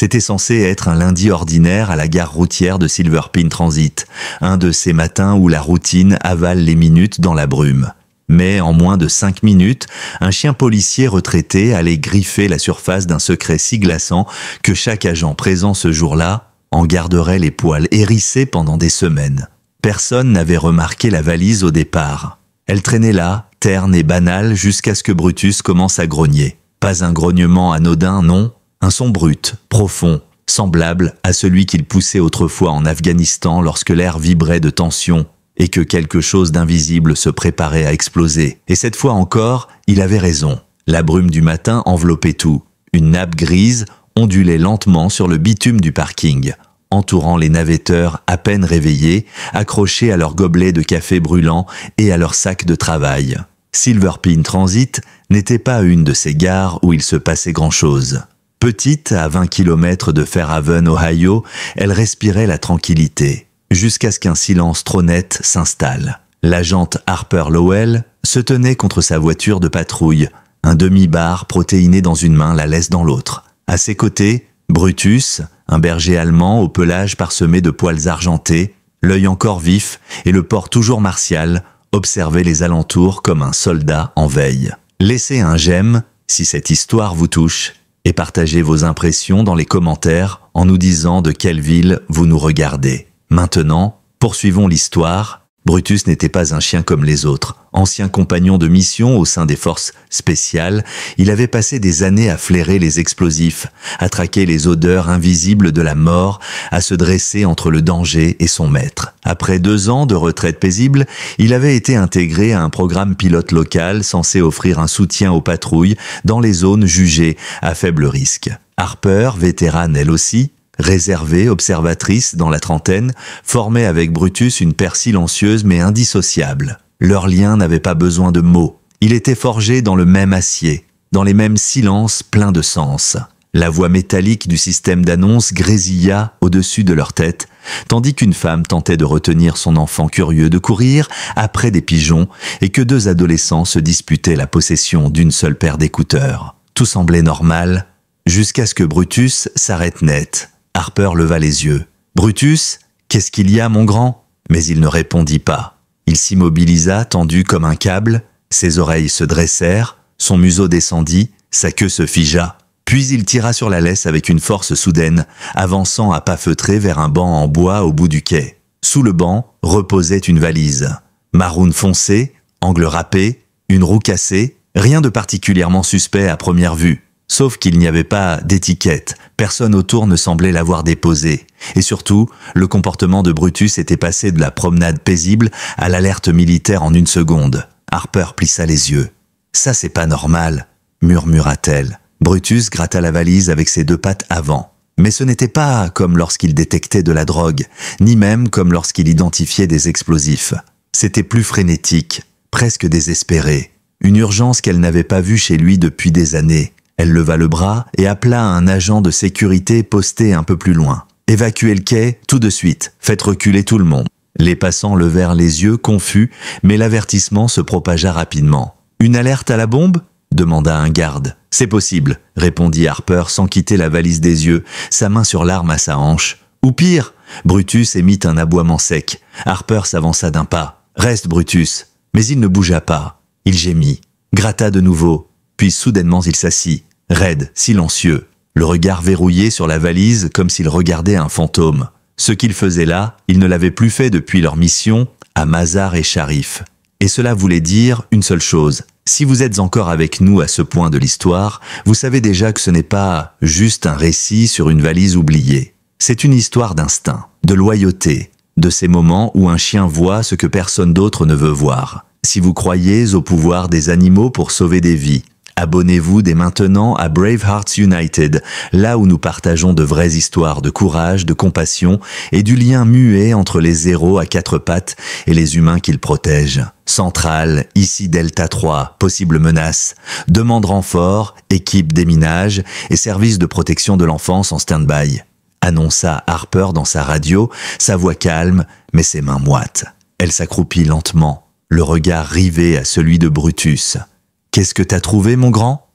C'était censé être un lundi ordinaire à la gare routière de Silver Pin Transit, un de ces matins où la routine avale les minutes dans la brume. Mais en moins de 5 minutes, un chien policier retraité allait griffer la surface d'un secret si glaçant que chaque agent présent ce jour-là en garderait les poils hérissés pendant des semaines. Personne n'avait remarqué la valise au départ. Elle traînait là, terne et banale, jusqu'à ce que Brutus commence à grogner. Pas un grognement anodin, non, un son brut, profond, semblable à celui qu'il poussait autrefois en Afghanistan lorsque l'air vibrait de tension et que quelque chose d'invisible se préparait à exploser. Et cette fois encore, il avait raison. La brume du matin enveloppait tout. Une nappe grise ondulait lentement sur le bitume du parking, entourant les navetteurs à peine réveillés, accrochés à leurs gobelets de café brûlant et à leurs sacs de travail. Silver Pin Transit n'était pas une de ces gares où il se passait grand-chose. Petite, à 20 km de Fairhaven, Ohio, elle respirait la tranquillité, jusqu'à ce qu'un silence trop net s'installe. L'agente Harper Lowell se tenait contre sa voiture de patrouille, un demi-bar protéiné dans une main, la laisse dans l'autre. À ses côtés, Brutus, un berger allemand au pelage parsemé de poils argentés, l'œil encore vif et le port toujours martial, observait les alentours comme un soldat en veille. Laissez un j'aime si cette histoire vous touche et partagez vos impressions dans les commentaires en nous disant de quelle ville vous nous regardez. Maintenant, poursuivons l'histoire. Brutus n'était pas un chien comme les autres. Ancien compagnon de mission au sein des forces spéciales, il avait passé des années à flairer les explosifs, à traquer les odeurs invisibles de la mort, à se dresser entre le danger et son maître. Après 2 ans de retraite paisible, il avait été intégré à un programme pilote local censé offrir un soutien aux patrouilles dans les zones jugées à faible risque. Harper, vétérane elle aussi, réservée, observatrice dans la trentaine, formait avec Brutus une paire silencieuse mais indissociable. Leur lien n'avait pas besoin de mots. Il était forgé dans le même acier, dans les mêmes silences pleins de sens. La voix métallique du système d'annonce grésilla au-dessus de leur tête, tandis qu'une femme tentait de retenir son enfant curieux de courir après des pigeons et que 2 adolescents se disputaient la possession d'une seule paire d'écouteurs. Tout semblait normal, jusqu'à ce que Brutus s'arrête net. Harper leva les yeux. « Brutus, qu'est-ce qu'il y a, mon grand ?» Mais il ne répondit pas. Il s'immobilisa, tendu comme un câble, ses oreilles se dressèrent, son museau descendit, sa queue se figea. Puis il tira sur la laisse avec une force soudaine, avançant à pas feutrés vers un banc en bois au bout du quai. Sous le banc reposait une valise. Maroun foncé, angle râpé, une roue cassée, rien de particulièrement suspect à première vue. Sauf qu'il n'y avait pas d'étiquette, personne autour ne semblait l'avoir déposée. Et surtout, le comportement de Brutus était passé de la promenade paisible à l'alerte militaire en 1 seconde. Harper plissa les yeux. « Ça, c'est pas normal », murmura-t-elle. Brutus gratta la valise avec ses 2 pattes avant. Mais ce n'était pas comme lorsqu'il détectait de la drogue, ni même comme lorsqu'il identifiait des explosifs. C'était plus frénétique, presque désespéré. Une urgence qu'elle n'avait pas vue chez lui depuis des années. Elle leva le bras et appela un agent de sécurité posté un peu plus loin. « Évacuez le quai, tout de suite. Faites reculer tout le monde. » Les passants levèrent les yeux, confus, mais l'avertissement se propagea rapidement. « Une alerte à la bombe ?» demanda un garde. « C'est possible, » répondit Harper sans quitter la valise des yeux, sa main sur l'arme à sa hanche. « Ou pire !» Brutus émit un aboiement sec. Harper s'avança d'un pas. « Reste, Brutus !» Mais il ne bougea pas. Il gémit, gratta de nouveau. Puis soudainement il s'assit, raide, silencieux, le regard verrouillé sur la valise comme s'il regardait un fantôme. Ce qu'il faisait là, il ne l'avait plus fait depuis leur mission à Mazar et Sharif. Et cela voulait dire une seule chose. Si vous êtes encore avec nous à ce point de l'histoire, vous savez déjà que ce n'est pas juste un récit sur une valise oubliée. C'est une histoire d'instinct, de loyauté, de ces moments où un chien voit ce que personne d'autre ne veut voir. Si vous croyez au pouvoir des animaux pour sauver des vies, abonnez-vous dès maintenant à Brave Hearts United, là où nous partageons de vraies histoires de courage, de compassion et du lien muet entre les héros à 4 pattes et les humains qu'ils protègent. Centrale, ici Delta 3, possible menace, demande renfort, équipe déminage et service de protection de l'enfance en stand-by. Annonça Harper dans sa radio, sa voix calme, mais ses mains moites. Elle s'accroupit lentement, le regard rivé à celui de Brutus. « Qu'est-ce que t'as trouvé, mon grand ?»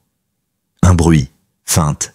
Un bruit, feinte,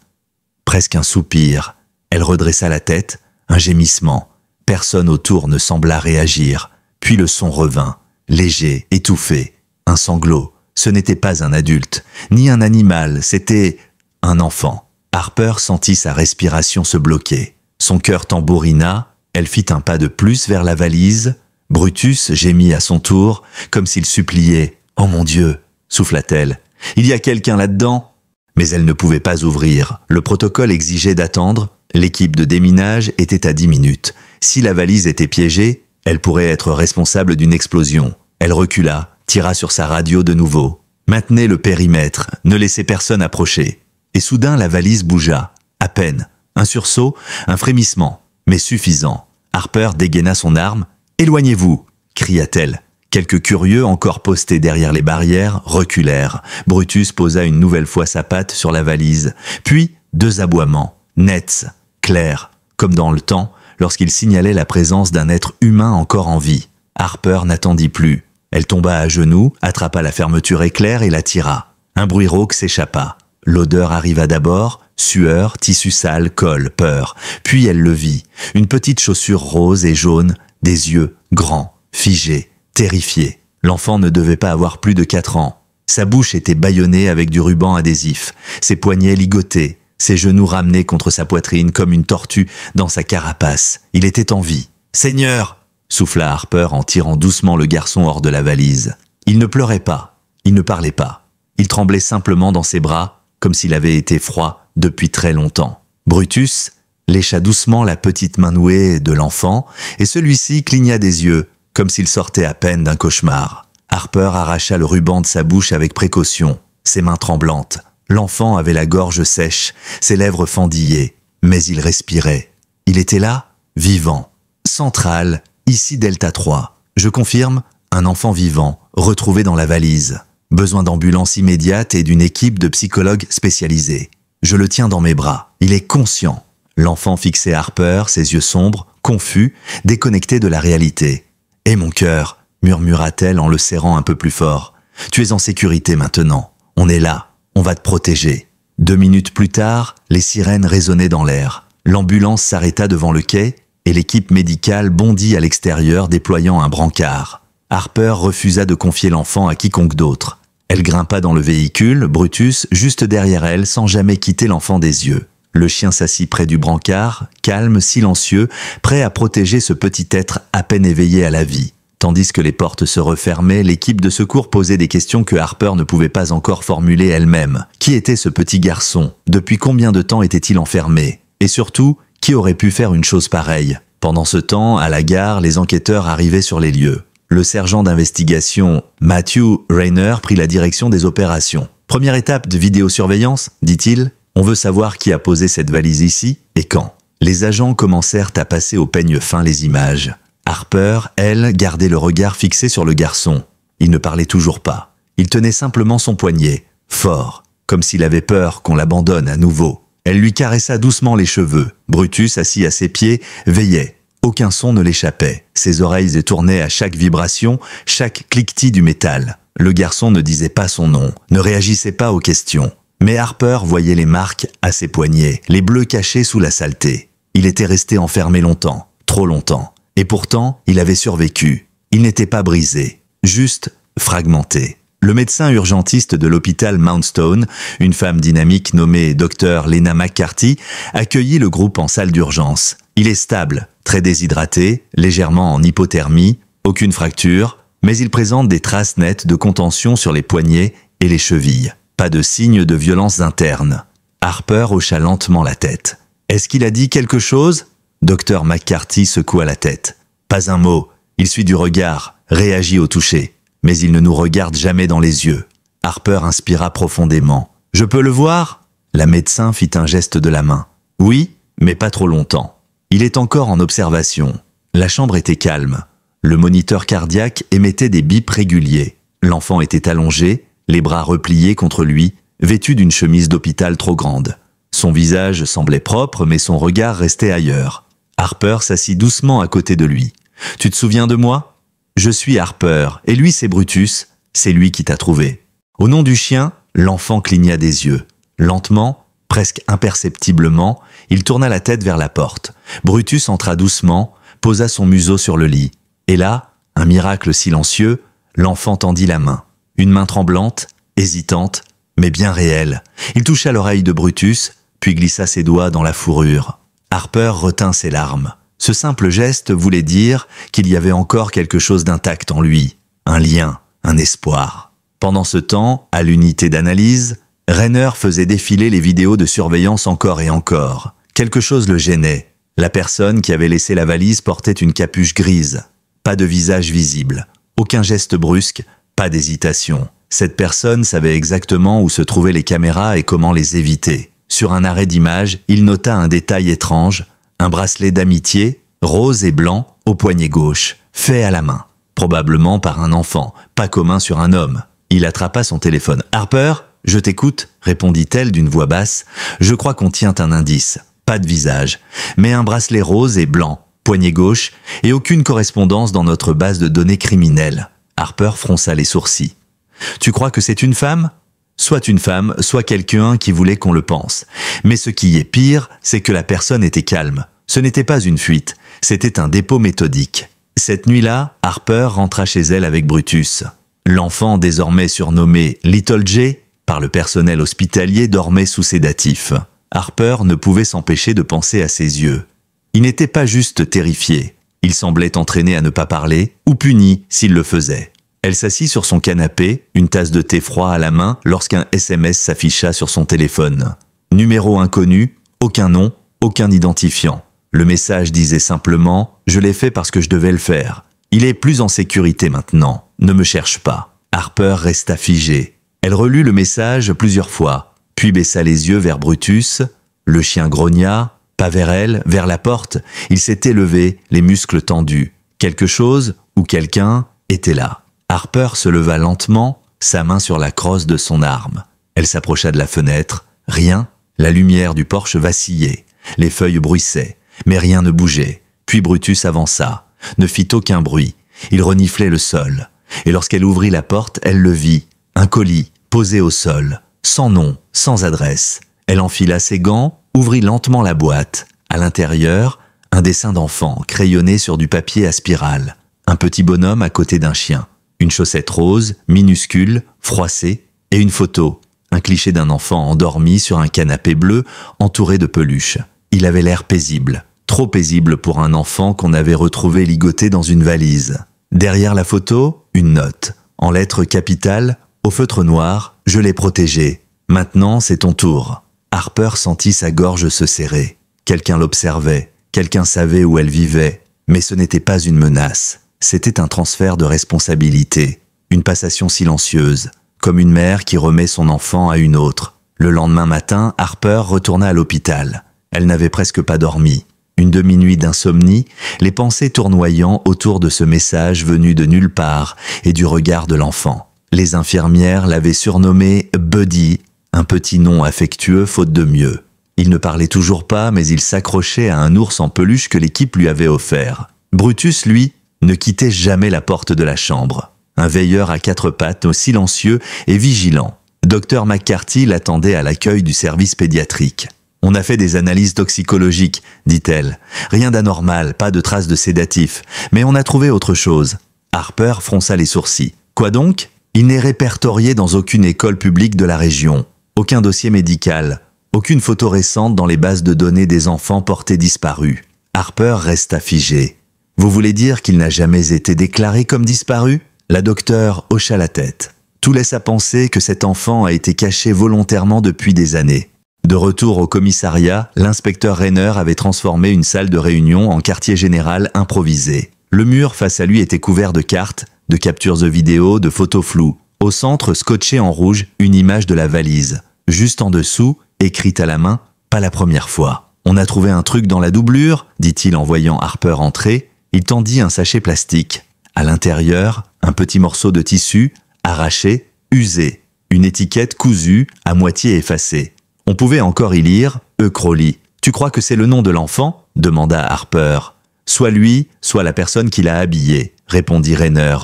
presque un soupir, Elle redressa la tête, un gémissement. Personne autour ne sembla réagir. Puis le son revint, léger, étouffé. Un sanglot. Ce n'était pas un adulte, ni un animal, c'était un enfant. Harper sentit sa respiration se bloquer. Son cœur tambourina, elle fit un pas de plus vers la valise. Brutus gémit à son tour, comme s'il suppliait. « Oh mon Dieu !» souffla-t-elle. « Il y a quelqu'un là-dedans ?» Mais elle ne pouvait pas ouvrir. Le protocole exigeait d'attendre. L'équipe de déminage était à 10 minutes. Si la valise était piégée, elle pourrait être responsable d'une explosion. Elle recula, tira sur sa radio de nouveau. Maintenez le périmètre, ne laissez personne approcher. Et soudain la valise bougea, à peine. Un sursaut, un frémissement, mais suffisant. Harper dégaina son arme. « Éloignez-vous !» cria-t-elle. Quelques curieux, encore postés derrière les barrières, reculèrent. Brutus posa une nouvelle fois sa patte sur la valise. Puis, 2 aboiements, nets, clairs, comme dans le temps, lorsqu'il signalait la présence d'un être humain encore en vie. Harper n'attendit plus. Elle tomba à genoux, attrapa la fermeture éclair et la tira. Un bruit rauque s'échappa. L'odeur arriva d'abord, sueur, tissu sale, colle, peur. Puis elle le vit. Une petite chaussure rose et jaune, des yeux grands, figés, terrifiés. L'enfant ne devait pas avoir plus de 4 ans. Sa bouche était bâillonnée avec du ruban adhésif, ses poignets ligotés, ses genoux ramenés contre sa poitrine comme une tortue dans sa carapace. Il était en vie. « Seigneur !» souffla Harper en tirant doucement le garçon hors de la valise. Il ne pleurait pas, il ne parlait pas. Il tremblait simplement dans ses bras, comme s'il avait été froid depuis très longtemps. Brutus lécha doucement la petite main nouée de l'enfant, et celui-ci cligna des yeux, comme s'il sortait à peine d'un cauchemar. Harper arracha le ruban de sa bouche avec précaution, ses mains tremblantes. L'enfant avait la gorge sèche, ses lèvres fendillées, mais il respirait. Il était là, vivant. Central, ici Delta 3. Je confirme, un enfant vivant, retrouvé dans la valise. Besoin d'ambulance immédiate et d'une équipe de psychologues spécialisés. Je le tiens dans mes bras. Il est conscient. L'enfant fixait Harper, ses yeux sombres, confus, déconnectés de la réalité. « Et mon cœur !» murmura-t-elle en le serrant un peu plus fort. « Tu es en sécurité maintenant. On est là. On va te protéger. » 2 minutes plus tard, les sirènes résonnaient dans l'air. L'ambulance s'arrêta devant le quai et l'équipe médicale bondit à l'extérieur déployant un brancard. Harper refusa de confier l'enfant à quiconque d'autre. Elle grimpa dans le véhicule, Brutus juste derrière elle sans jamais quitter l'enfant des yeux. Le chien s'assit près du brancard, calme, silencieux, prêt à protéger ce petit être à peine éveillé à la vie. Tandis que les portes se refermaient, l'équipe de secours posait des questions que Harper ne pouvait pas encore formuler elle-même. Qui était ce petit garçon? Depuis combien de temps était-il enfermé? Et surtout, qui aurait pu faire une chose pareille? Pendant ce temps, à la gare, les enquêteurs arrivaient sur les lieux. Le sergent d'investigation Matthew Rayner prit la direction des opérations. « Première étape de vidéosurveillance, dit-il. On veut savoir qui a posé cette valise ici et quand. » Les agents commencèrent à passer au peigne fin les images. Harper, elle, gardait le regard fixé sur le garçon. Il ne parlait toujours pas. Il tenait simplement son poignet, fort, comme s'il avait peur qu'on l'abandonne à nouveau. Elle lui caressa doucement les cheveux. Brutus, assis à ses pieds, veillait. Aucun son ne l'échappait. Ses oreilles étournaient à chaque vibration, chaque cliquetis du métal. Le garçon ne disait pas son nom, ne réagissait pas aux questions. Mais Harper voyait les marques à ses poignets, les bleus cachés sous la saleté. Il était resté enfermé longtemps, trop longtemps. Et pourtant, il avait survécu. Il n'était pas brisé, juste fragmenté. Le médecin urgentiste de l'hôpital Mount Stone, une femme dynamique nommée Dr Lena McCarthy, accueillit le groupe en salle d'urgence. Il est stable, très déshydraté, légèrement en hypothermie, aucune fracture, mais il présente des traces nettes de contention sur les poignets et les chevilles. Pas de signe de violence interne. Harper hocha lentement la tête. « Est-ce qu'il a dit quelque chose ?» Dr McCarthy secoua la tête. « Pas un mot. Il suit du regard, réagit au toucher. Mais il ne nous regarde jamais dans les yeux. » Harper inspira profondément. « Je peux le voir ?» La médecin fit un geste de la main. « Oui, mais pas trop longtemps. Il est encore en observation. » La chambre était calme. Le moniteur cardiaque émettait des bips réguliers. L'enfant était allongé, les bras repliés contre lui, vêtu d'une chemise d'hôpital trop grande. Son visage semblait propre, mais son regard restait ailleurs. Harper s'assit doucement à côté de lui. « Tu te souviens de moi ? Je suis Harper, et lui c'est Brutus, c'est lui qui t'a trouvé. » Au nom du chien, l'enfant cligna des yeux. Lentement, Presque imperceptiblement, il tourna la tête vers la porte. Brutus entra doucement, posa son museau sur le lit. Et là, un miracle silencieux, l'enfant tendit la main. Une main tremblante, hésitante, mais bien réelle. Il toucha l'oreille de Brutus, puis glissa ses doigts dans la fourrure. Harper retint ses larmes. Ce simple geste voulait dire qu'il y avait encore quelque chose d'intact en lui. Un lien, un espoir. Pendant ce temps, à l'unité d'analyse, Rainer faisait défiler les vidéos de surveillance encore et encore. Quelque chose le gênait. La personne qui avait laissé la valise portait une capuche grise. Pas de visage visible. Aucun geste brusque, pas d'hésitation. Cette personne savait exactement où se trouvaient les caméras et comment les éviter. Sur un arrêt d'image, il nota un détail étrange, un bracelet d'amitié, rose et blanc, au poignet gauche, fait à la main. Probablement par un enfant, pas commun sur un homme. Il attrapa son téléphone. « Harper, je t'écoute » répondit-elle d'une voix basse. « Je crois qu'on tient un indice. Pas de visage, mais un bracelet rose et blanc, poignet gauche, et aucune correspondance dans notre base de données criminelle. » Harper fronça les sourcils. « Tu crois que c'est une femme ? Soit une femme, soit quelqu'un qui voulait qu'on le pense. Mais ce qui est pire, c'est que la personne était calme. Ce n'était pas une fuite, c'était un dépôt méthodique. » Cette nuit-là, Harper rentra chez elle avec Brutus. L'enfant, désormais surnommé Little J par le personnel hospitalier, dormait sous sédatif. Harper ne pouvait s'empêcher de penser à ses yeux. Il n'était pas juste terrifié. Il semblait entraîné à ne pas parler, ou puni s'il le faisait. Elle s'assit sur son canapé, une tasse de thé froid à la main, lorsqu'un SMS s'afficha sur son téléphone. Numéro inconnu, aucun nom, aucun identifiant. Le message disait simplement « Je l'ai fait parce que je devais le faire. Il est plus en sécurité maintenant. Ne me cherche pas. » Harper resta figée. Elle relut le message plusieurs fois, puis baissa les yeux vers Brutus. Le chien grogna, pas vers elle, vers la porte. Il s'était levé, les muscles tendus. Quelque chose, ou quelqu'un, était là. Harper se leva lentement, sa main sur la crosse de son arme. Elle s'approcha de la fenêtre. Rien. La lumière du porche vacillait. Les feuilles bruissaient, mais rien ne bougeait. Puis Brutus avança, ne fit aucun bruit. Il reniflait le sol. Et lorsqu'elle ouvrit la porte, elle le vit. Un colis, posé au sol, sans nom, sans adresse. Elle enfila ses gants, ouvrit lentement la boîte. À l'intérieur, un dessin d'enfant crayonné sur du papier à spirale. Un petit bonhomme à côté d'un chien. Une chaussette rose, minuscule, froissée, et une photo. Un cliché d'un enfant endormi sur un canapé bleu entouré de peluches. Il avait l'air paisible. Trop paisible pour un enfant qu'on avait retrouvé ligoté dans une valise. Derrière la photo, une note. En lettres capitales, au feutre noir, « Je l'ai protégée. Maintenant, c'est ton tour. » Harper sentit sa gorge se serrer. Quelqu'un l'observait. Quelqu'un savait où elle vivait. Mais ce n'était pas une menace. C'était un transfert de responsabilité. Une passation silencieuse. Comme une mère qui remet son enfant à une autre. Le lendemain matin, Harper retourna à l'hôpital. Elle n'avait presque pas dormi. Une demi-nuit d'insomnie, les pensées tournoyant autour de ce message venu de nulle part et du regard de l'enfant. Les infirmières l'avaient surnommé Buddy, un petit nom affectueux faute de mieux. Il ne parlait toujours pas, mais il s'accrochait à un ours en peluche que l'équipe lui avait offert. Brutus, lui, ne quittait jamais la porte de la chambre. Un veilleur à quatre pattes, silencieux et vigilant. Dr McCarthy l'attendait à l'accueil du service pédiatrique. « On a fait des analyses toxicologiques, dit-elle. Rien d'anormal, pas de traces de sédatifs. Mais on a trouvé autre chose. » Harper fronça les sourcils. « Quoi donc ? Il n'est répertorié dans aucune école publique de la région. Aucun dossier médical. Aucune photo récente dans les bases de données des enfants portés disparus. » Harper resta figé. « Vous voulez dire qu'il n'a jamais été déclaré comme disparu ?» La docteure hocha la tête. Tout laisse à penser que cet enfant a été caché volontairement depuis des années. De retour au commissariat, l'inspecteur Rainer avait transformé une salle de réunion en quartier général improvisé. Le mur face à lui était couvert de cartes, de captures de vidéos, de photos floues. Au centre, scotché en rouge, une image de la valise. Juste en dessous, écrite à la main, pas la première fois. « On a trouvé un truc dans la doublure » dit-il en voyant Harper entrer. Il tendit un sachet plastique. À l'intérieur, un petit morceau de tissu, arraché, usé. Une étiquette cousue, à moitié effacée. On pouvait encore y lire « E. Crowley ». « Tu crois que c'est le nom de l'enfant » demanda Harper. « Soit lui, soit la personne qui l'a habillé » répondit Rainer.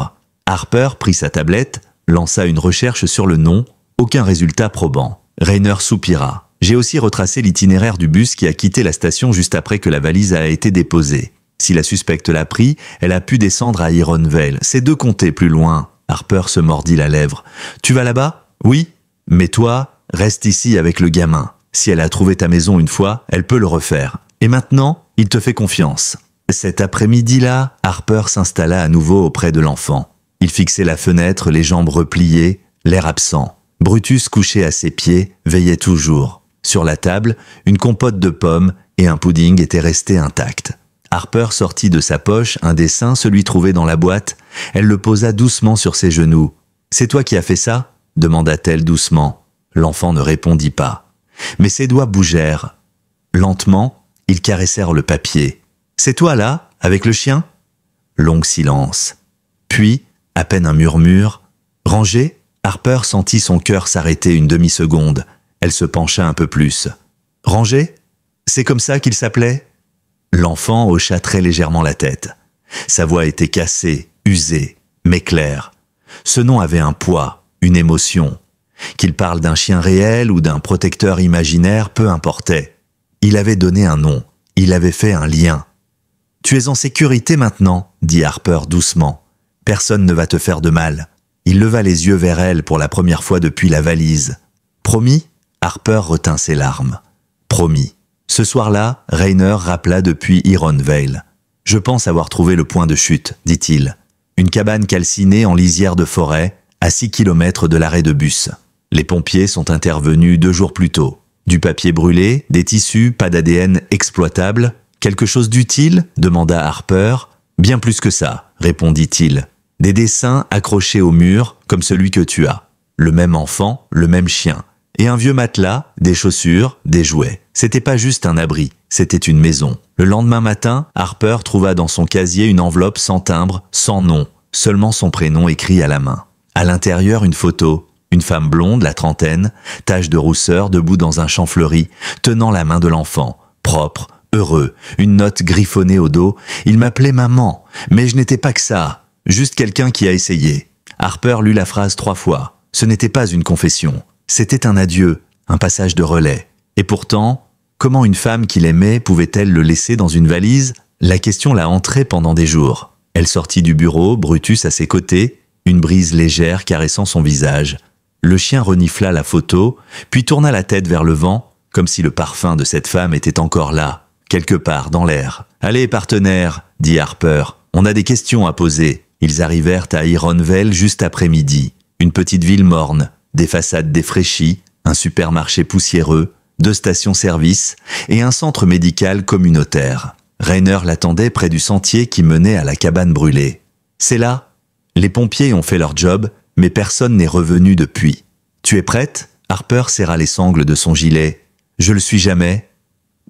Harper prit sa tablette, lança une recherche sur le nom, aucun résultat probant. Rainer soupira. J'ai aussi retracé l'itinéraire du bus qui a quitté la station juste après que la valise a été déposée. Si la suspecte l'a pris, elle a pu descendre à Ironvale. C'est 2 comtés plus loin. Harper se mordit la lèvre. Tu vas là-bas? Oui. Mais toi, reste ici avec le gamin. Si elle a trouvé ta maison une fois, elle peut le refaire. Et maintenant, il te fait confiance. Cet après-midi-là, Harper s'installa à nouveau auprès de l'enfant. Il fixait la fenêtre, les jambes repliées, l'air absent. Brutus, couché à ses pieds, veillait toujours. Sur la table, une compote de pommes et un pudding étaient restés intacts. Harper sortit de sa poche un dessin, celui trouvé dans la boîte. Elle le posa doucement sur ses genoux. « C'est toi qui as fait ça ?» demanda-t-elle doucement. L'enfant ne répondit pas. Mais ses doigts bougèrent. Lentement, ils caressèrent le papier. « C'est toi là, avec le chien ?» Long silence. Puis, à peine un murmure. « Rangé ?» Harper sentit son cœur s'arrêter une demi-seconde. Elle se pencha un peu plus. « Rangé ? C'est comme ça qu'il s'appelait ?» L'enfant hocha très légèrement la tête. Sa voix était cassée, usée, mais claire. Ce nom avait un poids, une émotion. Qu'il parle d'un chien réel ou d'un protecteur imaginaire, peu importait. Il avait donné un nom, il avait fait un lien. « Tu es en sécurité maintenant, » dit Harper doucement. « Personne ne va te faire de mal. » Il leva les yeux vers elle pour la première fois depuis la valise. « Promis ?» Harper retint ses larmes. « Promis. » Ce soir-là, Rainer rappela depuis Ironvale. « Je pense avoir trouvé le point de chute, dit-il. Une cabane calcinée en lisière de forêt, à 6 kilomètres de l'arrêt de bus. Les pompiers sont intervenus 2 jours plus tôt. Du papier brûlé, des tissus, pas d'ADN exploitable. Quelque chose d'utile ? Demanda Harper. Bien plus que ça, répondit-il. Des dessins accrochés au mur, comme celui que tu as. Le même enfant, le même chien. Et un vieux matelas, des chaussures, des jouets. C'était pas juste un abri, c'était une maison. Le lendemain matin, Harper trouva dans son casier une enveloppe sans timbre, sans nom, seulement son prénom écrit à la main. À l'intérieur, une photo. Une femme blonde, la trentaine, tache de rousseur, debout dans un champ fleuri, tenant la main de l'enfant. Propre, heureux, une note griffonnée au dos. Il m'appelait maman, mais je n'étais pas que ça. Juste quelqu'un qui a essayé. Harper lut la phrase 3 fois. Ce n'était pas une confession. C'était un adieu, un passage de relais. Et pourtant, comment une femme qu'il aimait pouvait-elle le laisser dans une valise? La question la hantrait pendant des jours. Elle sortit du bureau, Brutus à ses côtés, une brise légère caressant son visage. Le chien renifla la photo, puis tourna la tête vers le vent, comme si le parfum de cette femme était encore là, quelque part dans l'air. « Allez, partenaire, » dit Harper, « on a des questions à poser. » Ils arrivèrent à Ironvale juste après midi. Une petite ville morne, des façades défraîchies, un supermarché poussiéreux, 2 stations-service et un centre médical communautaire. Rainer l'attendait près du sentier qui menait à la cabane brûlée. « C'est là. Les pompiers ont fait leur job, mais personne n'est revenu depuis. Tu es prête ?» Harper serra les sangles de son gilet. « Je le suis jamais.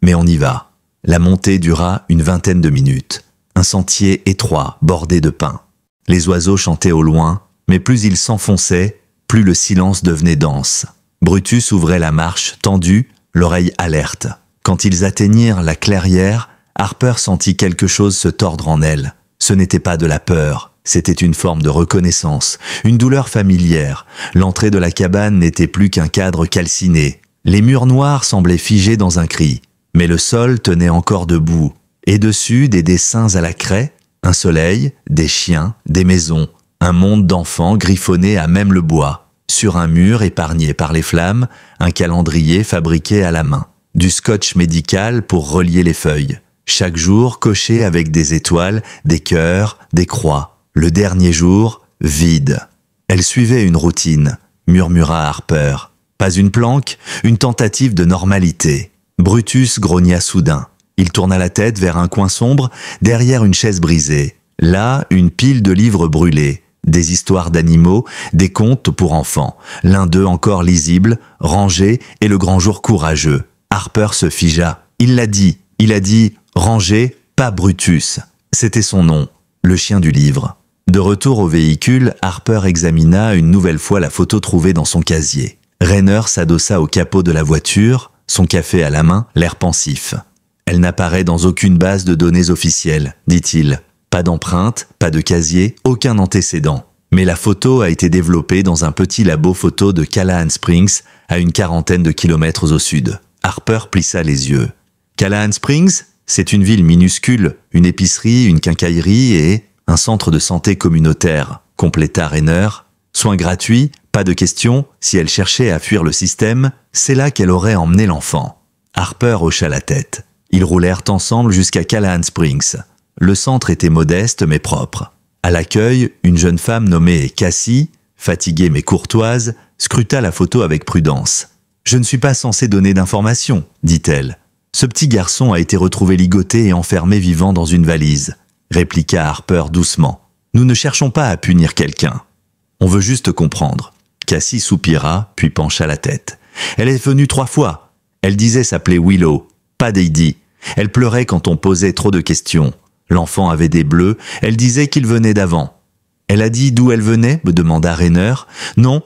Mais on y va. » La montée dura une 20aine de minutes. Un sentier étroit, bordé de pins. Les oiseaux chantaient au loin, mais plus ils s'enfonçaient, plus le silence devenait dense. Brutus ouvrait la marche, tendu, l'oreille alerte. Quand ils atteignirent la clairière, Harper sentit quelque chose se tordre en elle. Ce n'était pas de la peur, c'était une forme de reconnaissance, une douleur familière. L'entrée de la cabane n'était plus qu'un cadre calciné. Les murs noirs semblaient figés dans un cri, mais le sol tenait encore debout. Et dessus, des dessins à la craie, un soleil, des chiens, des maisons, un monde d'enfants griffonné à même le bois. Sur un mur épargné par les flammes, un calendrier fabriqué à la main. Du scotch médical pour relier les feuilles. Chaque jour coché avec des étoiles, des cœurs, des croix. Le dernier jour, vide. Elle suivait une routine, murmura Harper. Pas une planque, une tentative de normalité. Brutus grogna soudain. Il tourna la tête vers un coin sombre, derrière une chaise brisée. Là, une pile de livres brûlés. Des histoires d'animaux, des contes pour enfants. L'un d'eux encore lisible, rangé, et le grand jour courageux. Harper se figea. Il a dit « Rangé, pas Brutus ». C'était son nom, le chien du livre. De retour au véhicule, Harper examina une nouvelle fois la photo trouvée dans son casier. Rainer s'adossa au capot de la voiture, son café à la main, l'air pensif. « Elle n'apparaît dans aucune base de données officielle, dit-il. Pas d'empreinte, pas de casier, aucun antécédent. Mais la photo a été développée dans un petit labo photo de Callahan Springs, à une quarantaine de kilomètres au sud. Harper plissa les yeux. Callahan Springs, c'est une ville minuscule, une épicerie, une quincaillerie et un centre de santé communautaire, compléta Rainer. Soins gratuits, pas de question, si elle cherchait à fuir le système, c'est là qu'elle aurait emmené l'enfant. Harper hocha la tête. Ils roulèrent ensemble jusqu'à Callahan Springs. Le centre était modeste mais propre. À l'accueil, une jeune femme nommée Cassie, fatiguée mais courtoise, scruta la photo avec prudence. « Je ne suis pas censée donner d'informations, dit-elle. Ce petit garçon a été retrouvé ligoté et enfermé vivant dans une valise, répliqua Harper doucement. Nous ne cherchons pas à punir quelqu'un. On veut juste comprendre. Cassie soupira, puis pencha la tête. Elle est venue 3 fois. Elle disait s'appeler Willow, pas Deidee. Elle pleurait quand on posait trop de questions. L'enfant avait des bleus, elle disait qu'il venait d'avant. Elle a dit d'où elle venait, me demanda Rainer. Non,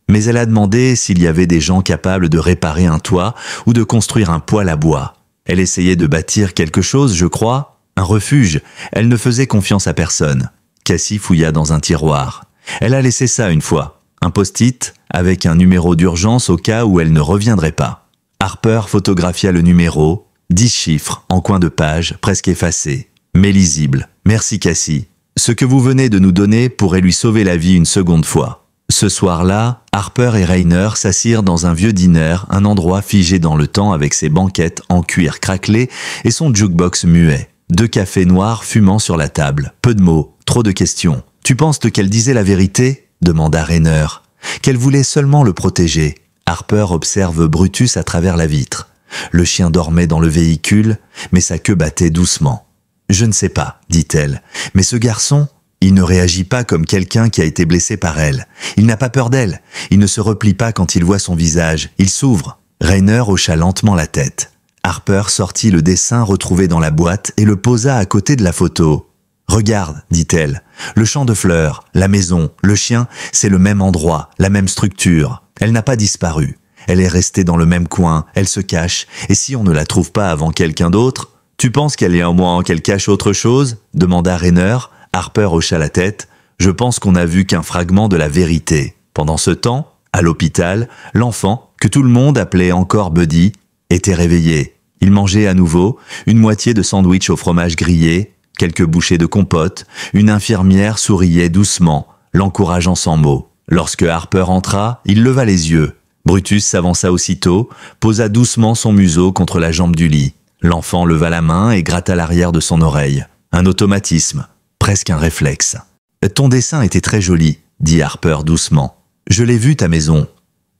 mais elle a demandé s'il y avait des gens capables de réparer un toit ou de construire un poêle à bois. Elle essayait de bâtir quelque chose, je crois, un refuge. Elle ne faisait confiance à personne. Cassie fouilla dans un tiroir. Elle a laissé ça une fois, un post-it avec un numéro d'urgence au cas où elle ne reviendrait pas. Harper photographia le numéro, 10 chiffres en coin de page, presque effacés, mais lisibles. Merci Cassie. Ce que vous venez de nous donner pourrait lui sauver la vie une seconde fois. Ce soir-là, Harper et Rainer s'assirent dans un vieux diner, un endroit figé dans le temps avec ses banquettes en cuir craquelé et son jukebox muet. 2 cafés noirs fumant sur la table. Peu de mots, trop de questions. « Tu penses qu'elle disait la vérité ?» demanda Rainer. « Qu'elle voulait seulement le protéger. » Harper observe Brutus à travers la vitre. Le chien dormait dans le véhicule, mais sa queue battait doucement. « Je ne sais pas, dit-elle, mais ce garçon, il ne réagit pas comme quelqu'un qui a été blessé par elle. Il n'a pas peur d'elle. Il ne se replie pas quand il voit son visage. Il s'ouvre. » Rainer hocha lentement la tête. Harper sortit le dessin retrouvé dans la boîte et le posa à côté de la photo. « Regarde, dit-elle, le champ de fleurs, la maison, le chien, c'est le même endroit, la même structure. Elle n'a pas disparu. Elle est restée dans le même coin, elle se cache, et si on ne la trouve pas avant quelqu'un d'autre, tu penses qu'elle est en moi qu'elle cache autre chose ?» demanda Rainer. Harper hocha la tête. « Je pense qu'on n'a vu qu'un fragment de la vérité. » Pendant ce temps, à l'hôpital, l'enfant, que tout le monde appelait encore Buddy, était réveillé. Il mangeait à nouveau une moitié de sandwich au fromage grillé, quelques bouchées de compote. Une infirmière souriait doucement, l'encourageant sans mots. Lorsque Harper entra, il leva les yeux. Brutus s'avança aussitôt, posa doucement son museau contre la jambe du lit. L'enfant leva la main et gratta l'arrière de son oreille. Un automatisme, presque un réflexe. « Ton dessin était très joli, » dit Harper doucement. « Je l'ai vu, ta maison. »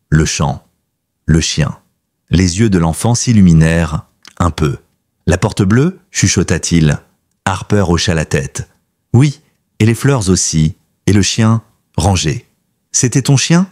Le champ, le chien. Les yeux de l'enfant s'illuminèrent un peu. « La porte bleue » chuchota-t-il. Harper hocha la tête. « Oui, et les fleurs aussi, et le chien rangé. »« C'était ton chien ?»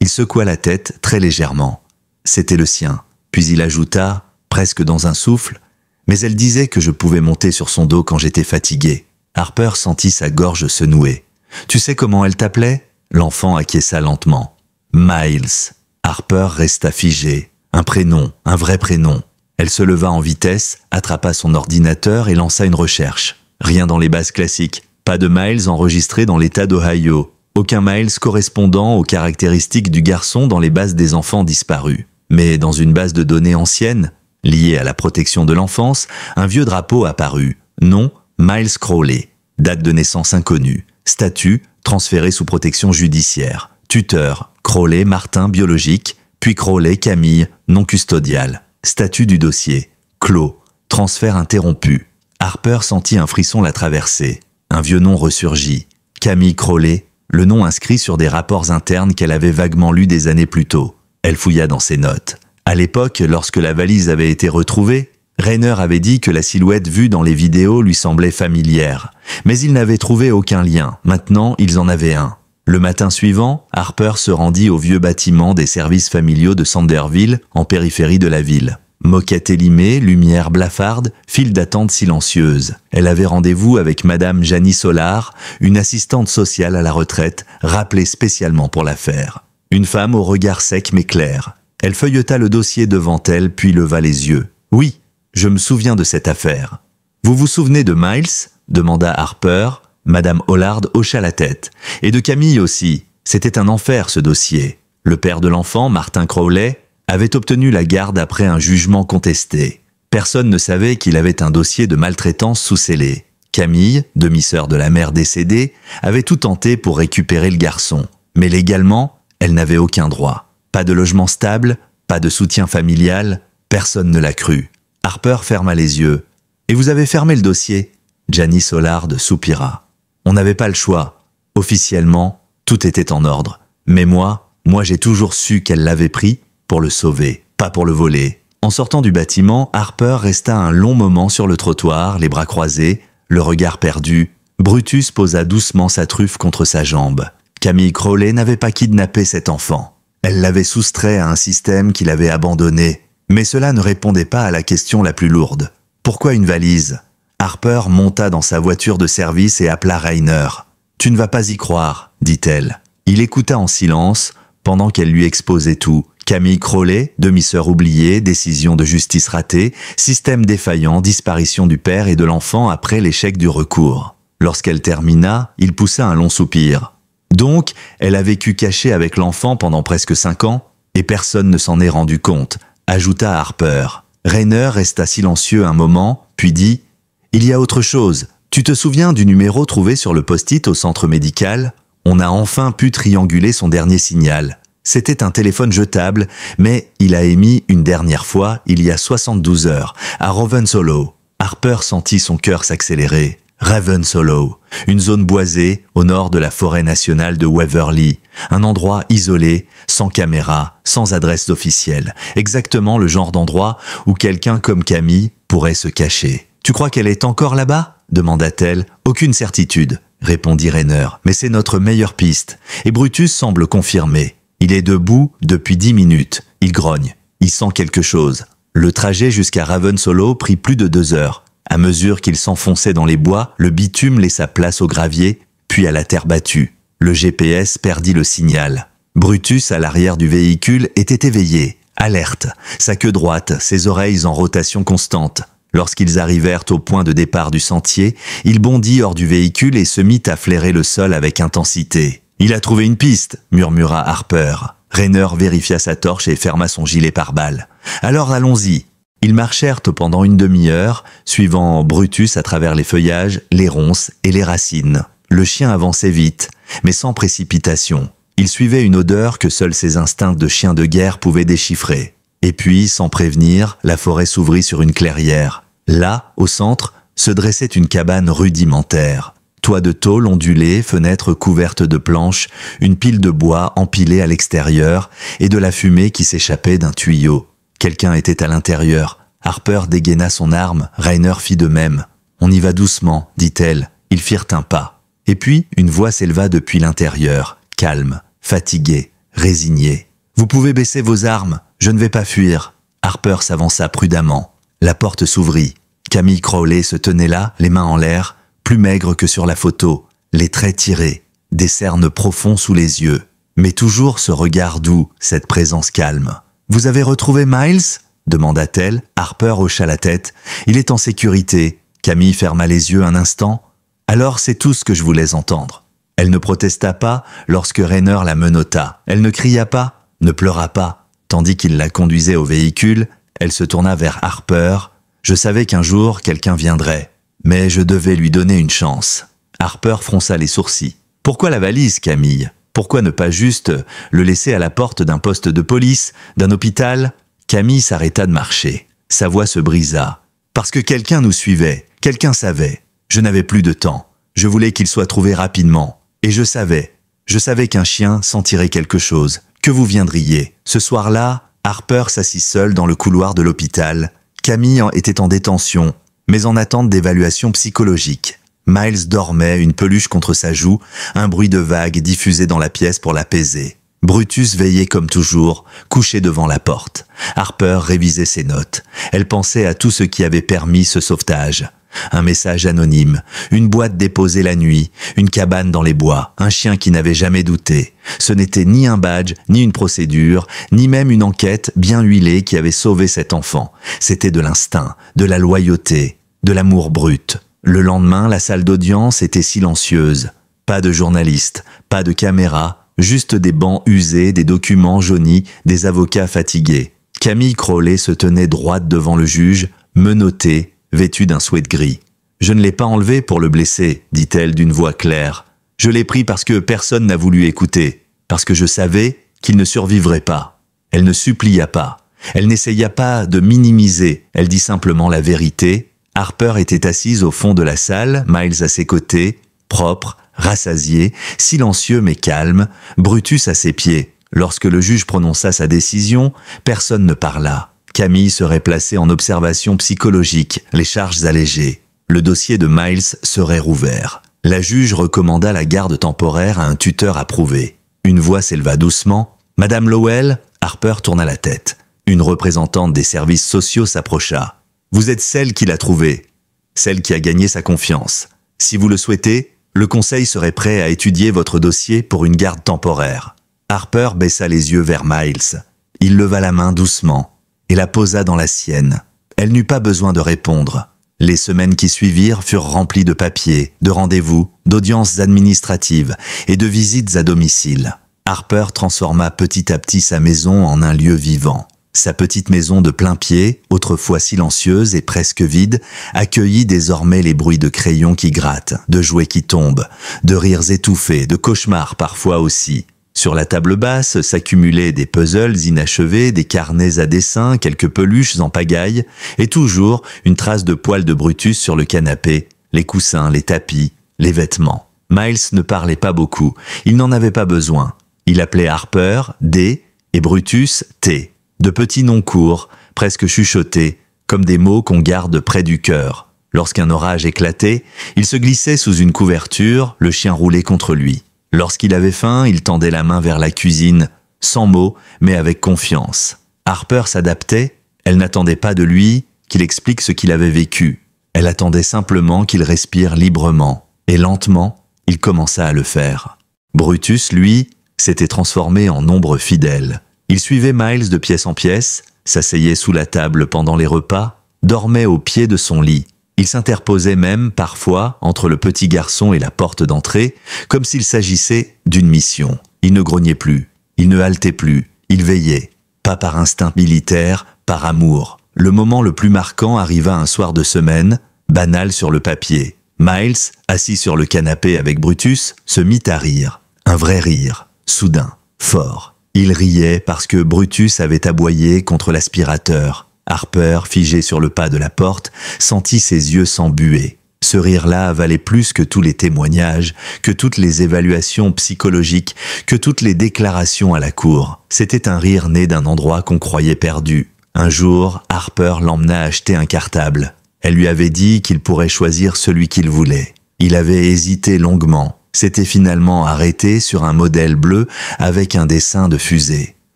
Il secoua la tête très légèrement. « C'était le sien. » Puis il ajouta, presque dans un souffle, « Mais elle disait que je pouvais monter sur son dos quand j'étais fatigué. » Harper sentit sa gorge se nouer. « Tu sais comment elle t'appelait ?» L'enfant acquiesça lentement. « Miles. » Harper resta figé. Un prénom, un vrai prénom. Elle se leva en vitesse, attrapa son ordinateur et lança une recherche. Rien dans les bases classiques. Pas de Miles enregistré dans l'État d'Ohio. Aucun Miles correspondant aux caractéristiques du garçon dans les bases des enfants disparus. Mais dans une base de données ancienne, liée à la protection de l'enfance, un vieux drapeau apparut. Nom, Miles Crowley. Date de naissance inconnue. Statut, transféré sous protection judiciaire. Tuteur, Crowley Martin biologique, puis Crowley Camille, non custodial. Statut du dossier. Clos. Transfert interrompu. Harper sentit un frisson la traverser. Un vieux nom ressurgit. Camille Crowley, le nom inscrit sur des rapports internes qu'elle avait vaguement lus des années plus tôt. Elle fouilla dans ses notes. À l'époque, lorsque la valise avait été retrouvée, Rainer avait dit que la silhouette vue dans les vidéos lui semblait familière. Mais il n'avait trouvé aucun lien. Maintenant, ils en avaient un. Le matin suivant, Harper se rendit au vieux bâtiment des services familiaux de Sanderville, en périphérie de la ville. Moquette élimée, lumière blafarde, file d'attente silencieuse. Elle avait rendez-vous avec Madame Janie Solar, une assistante sociale à la retraite, rappelée spécialement pour l'affaire. Une femme au regard sec mais clair. Elle feuilleta le dossier devant elle, puis leva les yeux. « Oui, je me souviens de cette affaire. »« Vous vous souvenez de Miles ?» demanda Harper. Madame Hollard hocha la tête. Et de Camille aussi. C'était un enfer ce dossier. Le père de l'enfant, Martin Crowley, avait obtenu la garde après un jugement contesté. Personne ne savait qu'il avait un dossier de maltraitance sous scellé. Camille, demi-sœur de la mère décédée, avait tout tenté pour récupérer le garçon. Mais légalement, elle n'avait aucun droit. Pas de logement stable, pas de soutien familial, personne ne l'a cru. Harper ferma les yeux. « Et vous avez fermé le dossier ?» Janice Hollard soupira. « On n'avait pas le choix. Officiellement, tout était en ordre. Mais moi j'ai toujours su qu'elle l'avait pris pour le sauver, pas pour le voler. » En sortant du bâtiment, Harper resta un long moment sur le trottoir, les bras croisés, le regard perdu. Brutus posa doucement sa truffe contre sa jambe. Camille Crowley n'avait pas kidnappé cet enfant. Elle l'avait soustrait à un système qu'il avait abandonné. Mais cela ne répondait pas à la question la plus lourde. Pourquoi une valise? Harper monta dans sa voiture de service et appela Rainer. « Tu ne vas pas y croire, dit-elle. » Il écouta en silence, pendant qu'elle lui exposait tout. Camille Crowley, demi-sœur oubliée, décision de justice ratée, système défaillant, disparition du père et de l'enfant après l'échec du recours. Lorsqu'elle termina, il poussa un long soupir. Donc, elle a vécu cachée avec l'enfant pendant presque 5 ans, et personne ne s'en est rendu compte, ajouta Harper. Rainer resta silencieux un moment, puis dit « Il y a autre chose. Tu te souviens du numéro trouvé sur le post-it au centre médical ? On a enfin pu trianguler son dernier signal. C'était un téléphone jetable, mais il a émis une dernière fois, il y a 72 heures, à Ravenshollow. » Harper sentit son cœur s'accélérer. Ravenshollow, une zone boisée au nord de la forêt nationale de Waverly, un endroit isolé, sans caméra, sans adresse officielle, exactement le genre d'endroit où quelqu'un comme Camille pourrait se cacher. « Tu crois qu'elle est encore là-bas ?» demanda-t-elle. « Aucune certitude, » répondit Rainer, « mais c'est notre meilleure piste. » Et Brutus semble confirmer. Il est debout depuis 10 minutes. Il grogne. Il sent quelque chose. Le trajet jusqu'à Ravenshollow prit plus de 2 heures. À mesure qu'il s'enfonçait dans les bois, le bitume laissa place au gravier, puis à la terre battue. Le GPS perdit le signal. Brutus, à l'arrière du véhicule, était éveillé, alerte, sa queue droite, ses oreilles en rotation constante. Lorsqu'ils arrivèrent au point de départ du sentier, il bondit hors du véhicule et se mit à flairer le sol avec intensité. « Il a trouvé une piste !» murmura Harper. Rainer vérifia sa torche et ferma son gilet pare-balles. « Alors allons-y !» Ils marchèrent pendant une demi-heure, suivant Brutus à travers les feuillages, les ronces et les racines. Le chien avançait vite, mais sans précipitation. Il suivait une odeur que seuls ses instincts de chien de guerre pouvaient déchiffrer. Et puis, sans prévenir, la forêt s'ouvrit sur une clairière. Là, au centre, se dressait une cabane rudimentaire. Toit de tôle ondulé, fenêtres couvertes de planches, une pile de bois empilée à l'extérieur et de la fumée qui s'échappait d'un tuyau. Quelqu'un était à l'intérieur. Harper dégaina son arme, Rainer fit de même. « On y va doucement, dit-elle. » Ils firent un pas. Et puis, une voix s'éleva depuis l'intérieur, calme, fatiguée, résignée. « Vous pouvez baisser vos armes, je ne vais pas fuir. » Harper s'avança prudemment. La porte s'ouvrit. Camille Crowley se tenait là, les mains en l'air, plus maigre que sur la photo, les traits tirés, des cernes profonds sous les yeux. Mais toujours ce regard doux, cette présence calme. « Vous avez retrouvé Miles ?» demanda-t-elle. Harper hocha la tête. « Il est en sécurité. » Camille ferma les yeux un instant. « Alors c'est tout ce que je voulais entendre. » Elle ne protesta pas lorsque Rainer la menotta. Elle ne cria pas, ne pleura pas. Tandis qu'il la conduisait au véhicule, elle se tourna vers Harper. « Je savais qu'un jour quelqu'un viendrait, mais je devais lui donner une chance. » Harper fronça les sourcils. « Pourquoi la valise, Camille ? Pourquoi ne pas juste le laisser à la porte d'un poste de police, d'un hôpital ?» Camille s'arrêta de marcher. Sa voix se brisa. « Parce que quelqu'un nous suivait, quelqu'un savait. Je n'avais plus de temps. Je voulais qu'il soit trouvé rapidement. Et je savais qu'un chien sentirait quelque chose, que vous viendriez. » Ce soir-là, Harper s'assit seul dans le couloir de l'hôpital. Camille était en détention, mais en attente d'évaluation psychologique. Miles dormait, une peluche contre sa joue, un bruit de vagues diffusé dans la pièce pour l'apaiser. Brutus veillait comme toujours, couché devant la porte. Harper révisait ses notes. Elle pensait à tout ce qui avait permis ce sauvetage. Un message anonyme, une boîte déposée la nuit, une cabane dans les bois, un chien qui n'avait jamais douté. Ce n'était ni un badge, ni une procédure, ni même une enquête bien huilée qui avait sauvé cet enfant. C'était de l'instinct, de la loyauté, de l'amour brut. Le lendemain, la salle d'audience était silencieuse. Pas de journalistes, pas de caméras, juste des bancs usés, des documents jaunis, des avocats fatigués. Camille Crowley se tenait droite devant le juge, menottée, vêtue d'un sweat gris. « Je ne l'ai pas enlevé pour le blesser, dit-elle d'une voix claire. Je l'ai pris parce que personne n'a voulu écouter, parce que je savais qu'il ne survivrait pas. » Elle ne supplia pas. Elle n'essaya pas de minimiser. Elle dit simplement la vérité. Harper était assise au fond de la salle, Miles à ses côtés, propre, rassasié, silencieux mais calme, Brutus à ses pieds. Lorsque le juge prononça sa décision, personne ne parla. Camille serait placée en observation psychologique, les charges allégées. Le dossier de Miles serait rouvert. La juge recommanda la garde temporaire à un tuteur approuvé. Une voix s'éleva doucement. « Madame Lowell ?» Harper tourna la tête. Une représentante des services sociaux s'approcha. « Vous êtes celle qui l'a trouvé, celle qui a gagné sa confiance. Si vous le souhaitez, le conseil serait prêt à étudier votre dossier pour une garde temporaire. » Harper baissa les yeux vers Miles. Il leva la main doucement et la posa dans la sienne. Elle n'eut pas besoin de répondre. Les semaines qui suivirent furent remplies de papiers, de rendez-vous, d'audiences administratives et de visites à domicile. Harper transforma petit à petit sa maison en un lieu vivant. Sa petite maison de plain-pied, autrefois silencieuse et presque vide, accueillit désormais les bruits de crayons qui grattent, de jouets qui tombent, de rires étouffés, de cauchemars parfois aussi. Sur la table basse s'accumulaient des puzzles inachevés, des carnets à dessin, quelques peluches en pagaille, et toujours une trace de poils de Brutus sur le canapé, les coussins, les tapis, les vêtements. Miles ne parlait pas beaucoup, il n'en avait pas besoin. Il appelait Harper D et Brutus T. De petits noms courts, presque chuchotés, comme des mots qu'on garde près du cœur. Lorsqu'un orage éclatait, il se glissait sous une couverture, le chien roulait contre lui. Lorsqu'il avait faim, il tendait la main vers la cuisine, sans mots, mais avec confiance. Harper s'adaptait, elle n'attendait pas de lui qu'il explique ce qu'il avait vécu. Elle attendait simplement qu'il respire librement. Et lentement, il commença à le faire. Brutus, lui, s'était transformé en ombre fidèle. Il suivait Miles de pièce en pièce, s'asseyait sous la table pendant les repas, dormait au pied de son lit. Il s'interposait même, parfois, entre le petit garçon et la porte d'entrée, comme s'il s'agissait d'une mission. Il ne grognait plus, il ne haletait plus, il veillait. Pas par instinct militaire, par amour. Le moment le plus marquant arriva un soir de semaine, banal sur le papier. Miles, assis sur le canapé avec Brutus, se mit à rire. Un vrai rire, soudain, fort. Il riait parce que Brutus avait aboyé contre l'aspirateur. Harper, figé sur le pas de la porte, sentit ses yeux s'embuer. Ce rire-là valait plus que tous les témoignages, que toutes les évaluations psychologiques, que toutes les déclarations à la cour. C'était un rire né d'un endroit qu'on croyait perdu. Un jour, Harper l'emmena acheter un cartable. Elle lui avait dit qu'il pourrait choisir celui qu'il voulait. Il avait hésité longuement. S'était finalement arrêté sur un modèle bleu avec un dessin de fusée.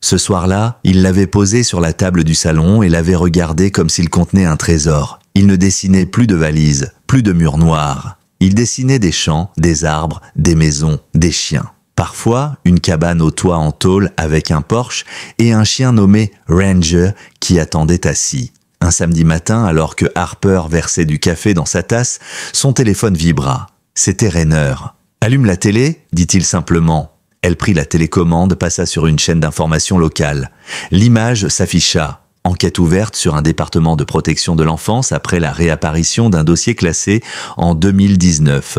Ce soir-là, il l'avait posé sur la table du salon et l'avait regardé comme s'il contenait un trésor. Il ne dessinait plus de valises, plus de murs noirs. Il dessinait des champs, des arbres, des maisons, des chiens. Parfois, une cabane au toit en tôle avec un porche et un chien nommé Ranger qui attendait assis. Un samedi matin, alors que Harper versait du café dans sa tasse, son téléphone vibra. C'était Rainer. « Allume la télé » dit-il simplement. Elle prit la télécommande, passa sur une chaîne d'information locale. L'image s'afficha. Enquête ouverte sur un département de protection de l'enfance après la réapparition d'un dossier classé en 2019.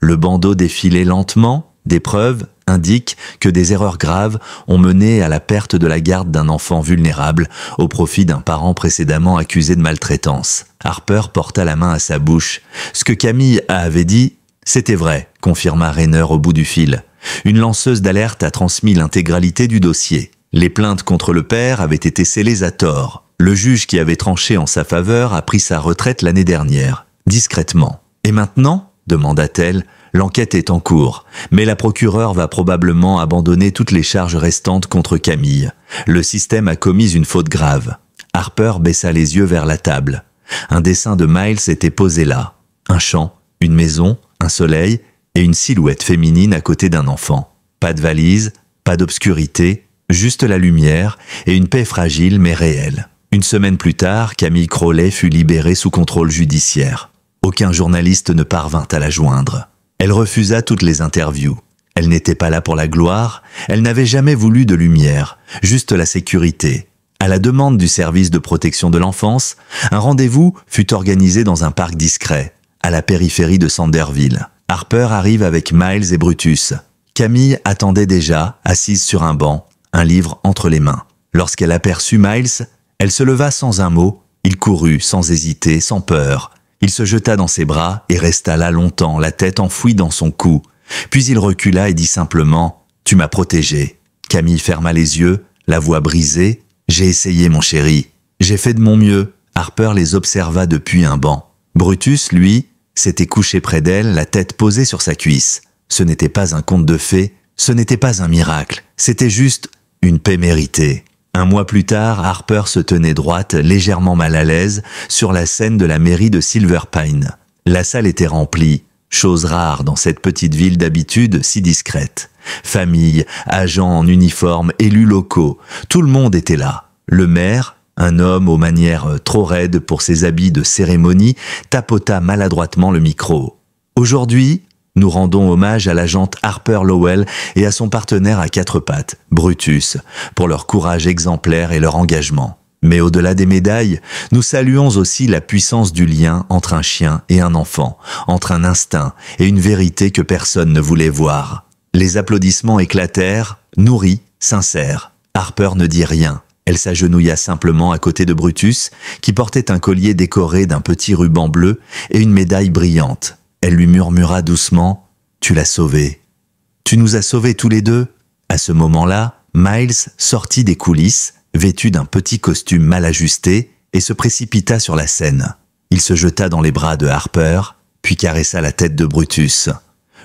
Le bandeau défilait lentement. Des preuves indiquent que des erreurs graves ont mené à la perte de la garde d'un enfant vulnérable au profit d'un parent précédemment accusé de maltraitance. Harper porta la main à sa bouche. Ce que Camille avait dit, c'était vrai, confirma Rainer au bout du fil. Une lanceuse d'alerte a transmis l'intégralité du dossier. Les plaintes contre le père avaient été scellées à tort. Le juge qui avait tranché en sa faveur a pris sa retraite l'année dernière, discrètement. « Et maintenant ?» demanda-t-elle. « L'enquête est en cours, mais la procureure va probablement abandonner toutes les charges restantes contre Camille. Le système a commis une faute grave. » Harper baissa les yeux vers la table. Un dessin de Miles était posé là. Un champ, une maison, un soleil et une silhouette féminine à côté d'un enfant. Pas de valise, pas d'obscurité, juste la lumière et une paix fragile mais réelle. Une semaine plus tard, Camille Crowley fut libérée sous contrôle judiciaire. Aucun journaliste ne parvint à la joindre. Elle refusa toutes les interviews. Elle n'était pas là pour la gloire, elle n'avait jamais voulu de lumière, juste la sécurité. À la demande du service de protection de l'enfance, un rendez-vous fut organisé dans un parc discret, à la périphérie de Sanderville. Harper arrive avec Miles et Brutus. Camille attendait déjà, assise sur un banc, un livre entre les mains. Lorsqu'elle aperçut Miles, elle se leva sans un mot, il courut sans hésiter, sans peur. Il se jeta dans ses bras et resta là longtemps, la tête enfouie dans son cou. Puis il recula et dit simplement « Tu m'as protégé ». Camille ferma les yeux, la voix brisée. « J'ai essayé, mon chéri. J'ai fait de mon mieux ». Harper les observa depuis un banc. Brutus, lui, s'était couché près d'elle, la tête posée sur sa cuisse. Ce n'était pas un conte de fées, ce n'était pas un miracle, c'était juste une paix méritée. Un mois plus tard, Harper se tenait droite, légèrement mal à l'aise, sur la scène de la mairie de Silver Pine. La salle était remplie, chose rare dans cette petite ville d'habitude si discrète. Famille, agents en uniforme, élus locaux, tout le monde était là. Le maire, un homme aux manières trop raides pour ses habits de cérémonie, tapota maladroitement le micro. Aujourd'hui, nous rendons hommage à l'agente Harper Lowell et à son partenaire à quatre pattes, Brutus, pour leur courage exemplaire et leur engagement. Mais au-delà des médailles, nous saluons aussi la puissance du lien entre un chien et un enfant, entre un instinct et une vérité que personne ne voulait voir. Les applaudissements éclatèrent, nourris, sincères. Harper ne dit rien. Elle s'agenouilla simplement à côté de Brutus, qui portait un collier décoré d'un petit ruban bleu et une médaille brillante. Elle lui murmura doucement « Tu l'as sauvé. Tu nous as sauvés tous les deux ?» À ce moment-là, Miles sortit des coulisses, vêtu d'un petit costume mal ajusté, et se précipita sur la scène. Il se jeta dans les bras de Harper, puis caressa la tête de Brutus.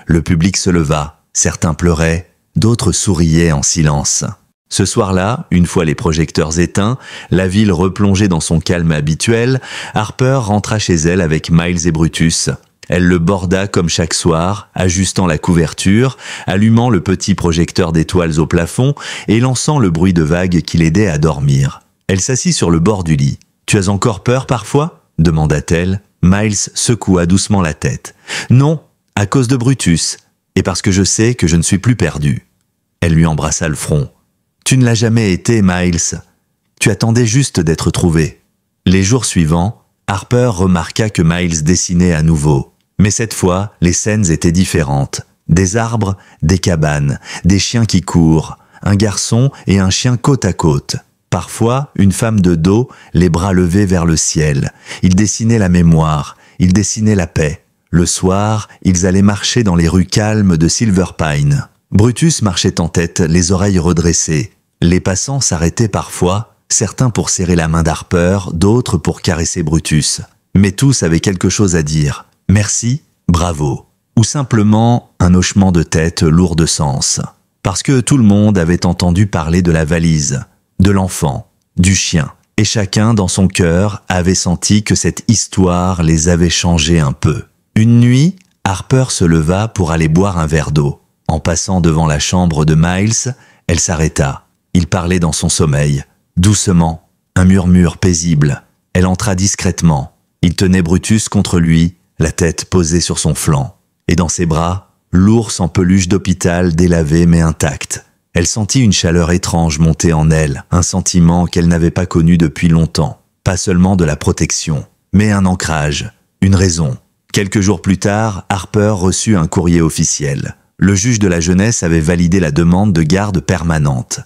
Le public se leva, certains pleuraient, d'autres souriaient en silence. Ce soir-là, une fois les projecteurs éteints, la ville replongée dans son calme habituel, Harper rentra chez elle avec Miles et Brutus. Elle le borda comme chaque soir, ajustant la couverture, allumant le petit projecteur d'étoiles au plafond et lançant le bruit de vagues qui l'aidait à dormir. Elle s'assit sur le bord du lit. « Tu as encore peur parfois ?» demanda-t-elle. Miles secoua doucement la tête. « Non, à cause de Brutus, et parce que je sais que je ne suis plus perdu. » Elle lui embrassa le front. « Tu ne l'as jamais été, Miles. Tu attendais juste d'être trouvé. » Les jours suivants, Harper remarqua que Miles dessinait à nouveau. Mais cette fois, les scènes étaient différentes. Des arbres, des cabanes, des chiens qui courent, un garçon et un chien côte à côte. Parfois, une femme de dos, les bras levés vers le ciel. Ils dessinaient la mémoire, ils dessinaient la paix. Le soir, ils allaient marcher dans les rues calmes de Silver Pine. Brutus marchait en tête, les oreilles redressées. Les passants s'arrêtaient parfois, certains pour serrer la main d'Harper, d'autres pour caresser Brutus. Mais tous avaient quelque chose à dire. Merci, bravo. Ou simplement un hochement de tête lourd de sens. Parce que tout le monde avait entendu parler de la valise, de l'enfant, du chien. Et chacun, dans son cœur, avait senti que cette histoire les avait changés un peu. Une nuit, Harper se leva pour aller boire un verre d'eau. En passant devant la chambre de Miles, elle s'arrêta. Il parlait dans son sommeil. Doucement, un murmure paisible. Elle entra discrètement. Il tenait Brutus contre lui, la tête posée sur son flanc. Et dans ses bras, l'ours en peluche d'hôpital délavé mais intact. Elle sentit une chaleur étrange monter en elle, un sentiment qu'elle n'avait pas connu depuis longtemps. Pas seulement de la protection, mais un ancrage, une raison. Quelques jours plus tard, Harper reçut un courrier officiel. Le juge de la jeunesse avait validé la demande de garde permanente.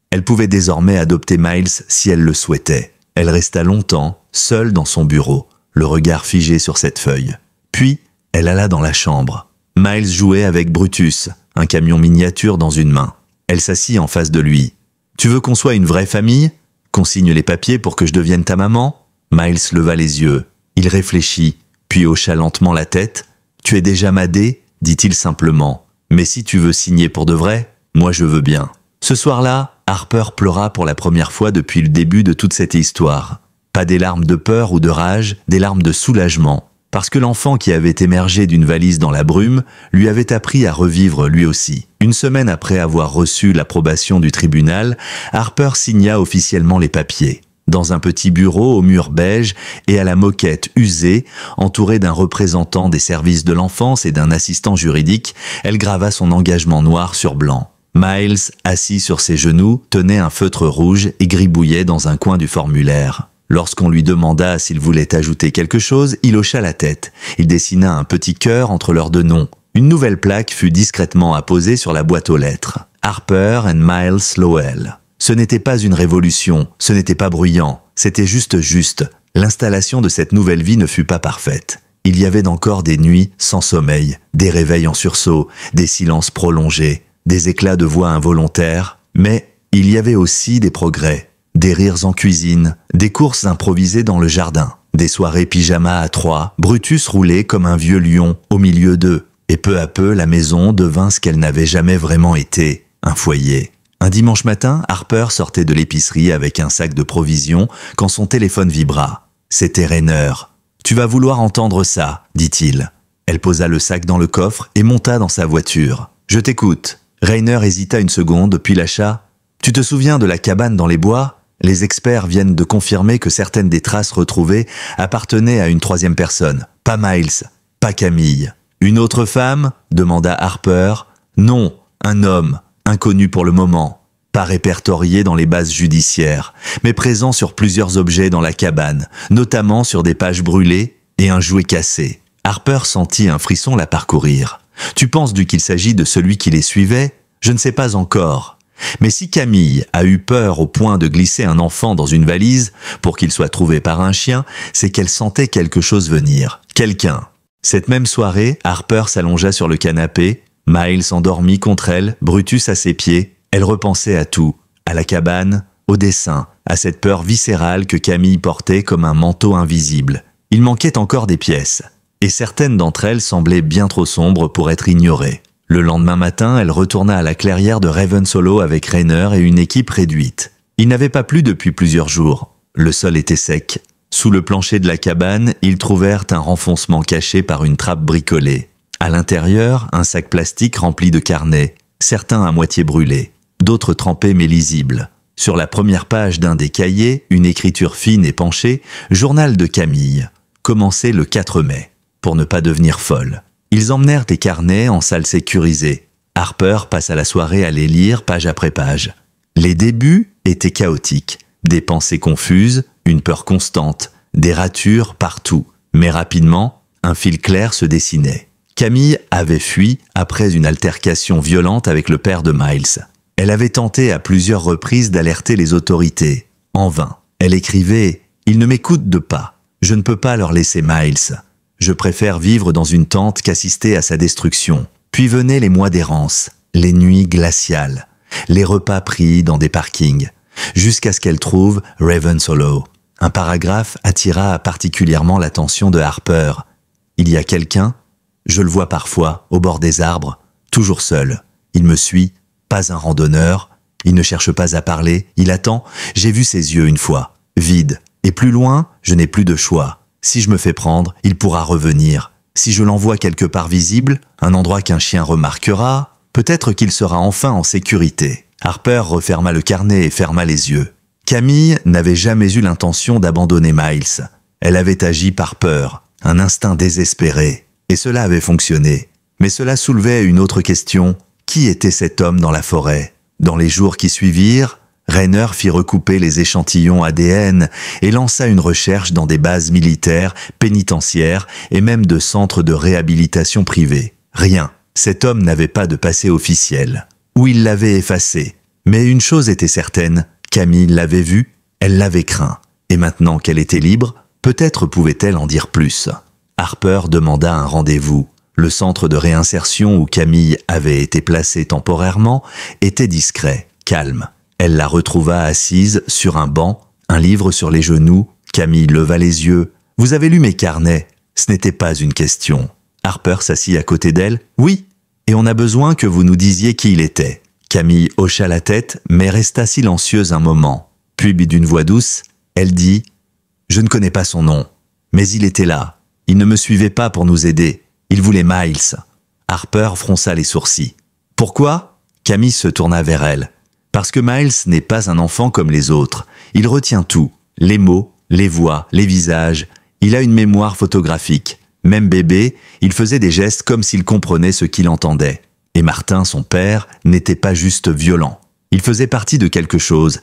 Elle pouvait désormais adopter Miles si elle le souhaitait. Elle resta longtemps, seule dans son bureau, le regard figé sur cette feuille. Puis, elle alla dans la chambre. Miles jouait avec Brutus, un camion miniature dans une main. Elle s'assit en face de lui. « Tu veux qu'on soit une vraie famille ? Qu'on signe les papiers pour que je devienne ta maman ?» Miles leva les yeux. Il réfléchit, puis hocha lentement la tête. « Tu es déjà madé ?» dit-il simplement. « Mais si tu veux signer pour de vrai, moi je veux bien. » Ce soir-là, Harper pleura pour la première fois depuis le début de toute cette histoire. Pas des larmes de peur ou de rage, des larmes de soulagement. Parce que l'enfant qui avait émergé d'une valise dans la brume lui avait appris à revivre lui aussi. Une semaine après avoir reçu l'approbation du tribunal, Harper signa officiellement les papiers. Dans un petit bureau au mur beige et à la moquette usée, entourée d'un représentant des services de l'enfance et d'un assistant juridique, elle grava son engagement noir sur blanc. Miles, assis sur ses genoux, tenait un feutre rouge et gribouillait dans un coin du formulaire. Lorsqu'on lui demanda s'il voulait ajouter quelque chose, il hocha la tête. Il dessina un petit cœur entre leurs deux noms. Une nouvelle plaque fut discrètement apposée sur la boîte aux lettres. Harper and Miles Lowell. Ce n'était pas une révolution, ce n'était pas bruyant, c'était juste. L'installation de cette nouvelle vie ne fut pas parfaite. Il y avait encore des nuits sans sommeil, des réveils en sursaut, des silences prolongés, des éclats de voix involontaires, mais il y avait aussi des progrès, des rires en cuisine, des courses improvisées dans le jardin, des soirées pyjama à trois, Brutus roulait comme un vieux lion au milieu d'eux, et peu à peu la maison devint ce qu'elle n'avait jamais vraiment été, un foyer. Un dimanche matin, Harper sortait de l'épicerie avec un sac de provisions quand son téléphone vibra. C'était Rainer. « Tu vas vouloir entendre ça, dit-il. » Elle posa le sac dans le coffre et monta dans sa voiture. « Je t'écoute. » Rainer hésita une seconde, puis lâcha. « Tu te souviens de la cabane dans les bois ? Les experts viennent de confirmer que certaines des traces retrouvées appartenaient à une troisième personne. Pas Miles, pas Camille. »« Une autre femme ?» demanda Harper. « Non, un homme. Inconnu pour le moment, pas répertorié dans les bases judiciaires, mais présent sur plusieurs objets dans la cabane, notamment sur des pages brûlées et un jouet cassé. » Harper sentit un frisson la parcourir. « Tu penses qu'il s'agit de celui qui les suivait ? Je ne sais pas encore. Mais si Camille a eu peur au point de glisser un enfant dans une valise pour qu'il soit trouvé par un chien, c'est qu'elle sentait quelque chose venir. Quelqu'un. » Cette même soirée, Harper s'allongea sur le canapé. Miles endormi contre elle, Brutus à ses pieds. Elle repensait à tout, à la cabane, au dessin, à cette peur viscérale que Camille portait comme un manteau invisible. Il manquait encore des pièces, et certaines d'entre elles semblaient bien trop sombres pour être ignorées. Le lendemain matin, elle retourna à la clairière de Ravenshollow avec Rainer et une équipe réduite. Il n'avait pas plu depuis plusieurs jours. Le sol était sec. Sous le plancher de la cabane, ils trouvèrent un renfoncement caché par une trappe bricolée. À l'intérieur, un sac plastique rempli de carnets, certains à moitié brûlés, d'autres trempés mais lisibles. Sur la première page d'un des cahiers, une écriture fine et penchée, « Journal de Camille », commencé le 4 mai, pour ne pas devenir folle. Ils emmenèrent les carnets en salle sécurisée. Harper passa la soirée à les lire page après page. Les débuts étaient chaotiques, des pensées confuses, une peur constante, des ratures partout. Mais rapidement, un fil clair se dessinait. Camille avait fui après une altercation violente avec le père de Miles. Elle avait tenté à plusieurs reprises d'alerter les autorités. En vain. Elle écrivait « Ils ne m'écoutent pas. Je ne peux pas leur laisser Miles. Je préfère vivre dans une tente qu'assister à sa destruction. » Puis venaient les mois d'errance, les nuits glaciales, les repas pris dans des parkings, jusqu'à ce qu'elle trouve Ravenshollow. Un paragraphe attira particulièrement l'attention de Harper. « Il y a quelqu'un ? Je le vois parfois, au bord des arbres, toujours seul. Il me suit, pas un randonneur. Il ne cherche pas à parler, il attend. J'ai vu ses yeux une fois, vides. Et plus loin, je n'ai plus de choix. Si je me fais prendre, il pourra revenir. Si je l'envoie quelque part visible, un endroit qu'un chien remarquera, peut-être qu'il sera enfin en sécurité. » Harper referma le carnet et ferma les yeux. Camille n'avait jamais eu l'intention d'abandonner Miles. Elle avait agi par peur, un instinct désespéré. Et cela avait fonctionné. Mais cela soulevait une autre question. Qui était cet homme dans la forêt ? Dans les jours qui suivirent, Rainer fit recouper les échantillons ADN et lança une recherche dans des bases militaires, pénitentiaires et même de centres de réhabilitation privés. Rien. Cet homme n'avait pas de passé officiel. Ou il l'avait effacé. Mais une chose était certaine, Camille l'avait vu, elle l'avait craint. Et maintenant qu'elle était libre, peut-être pouvait-elle en dire plus. Harper demanda un rendez-vous. Le centre de réinsertion où Camille avait été placée temporairement était discret, calme. Elle la retrouva assise sur un banc, un livre sur les genoux. Camille leva les yeux. « Vous avez lu mes carnets ?» Ce n'était pas une question. Harper s'assit à côté d'elle. « Oui, et on a besoin que vous nous disiez qui il était. » Camille hocha la tête, mais resta silencieuse un moment. Puis, d'une voix douce, elle dit « Je ne connais pas son nom, mais il était là. Il ne me suivait pas pour nous aider. Il voulait Miles. » Harper fronça les sourcils. « Pourquoi ?» Camille se tourna vers elle. « Parce que Miles n'est pas un enfant comme les autres. Il retient tout. Les mots, les voix, les visages. Il a une mémoire photographique. Même bébé, il faisait des gestes comme s'il comprenait ce qu'il entendait. Et Martin, son père, n'était pas juste violent. Il faisait partie de quelque chose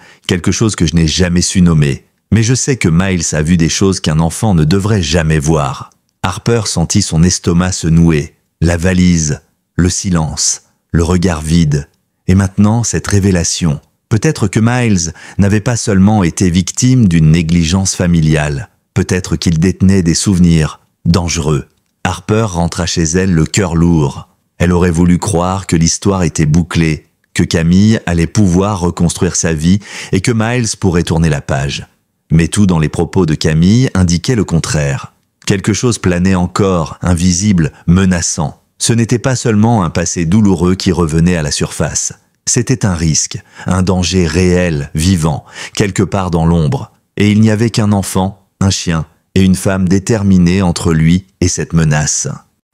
que je n'ai jamais su nommer. Mais je sais que Miles a vu des choses qu'un enfant ne devrait jamais voir. Harper sentit son estomac se nouer, la valise, le silence, le regard vide. Et maintenant, cette révélation. Peut-être que Miles n'avait pas seulement été victime d'une négligence familiale. Peut-être qu'il détenait des souvenirs dangereux. Harper rentra chez elle le cœur lourd. Elle aurait voulu croire que l'histoire était bouclée, que Camille allait pouvoir reconstruire sa vie et que Miles pourrait tourner la page. Mais tout dans les propos de Camille indiquait le contraire. Quelque chose planait encore, invisible, menaçant. Ce n'était pas seulement un passé douloureux qui revenait à la surface. C'était un risque, un danger réel, vivant, quelque part dans l'ombre. Et il n'y avait qu'un enfant, un chien et une femme déterminée entre lui et cette menace.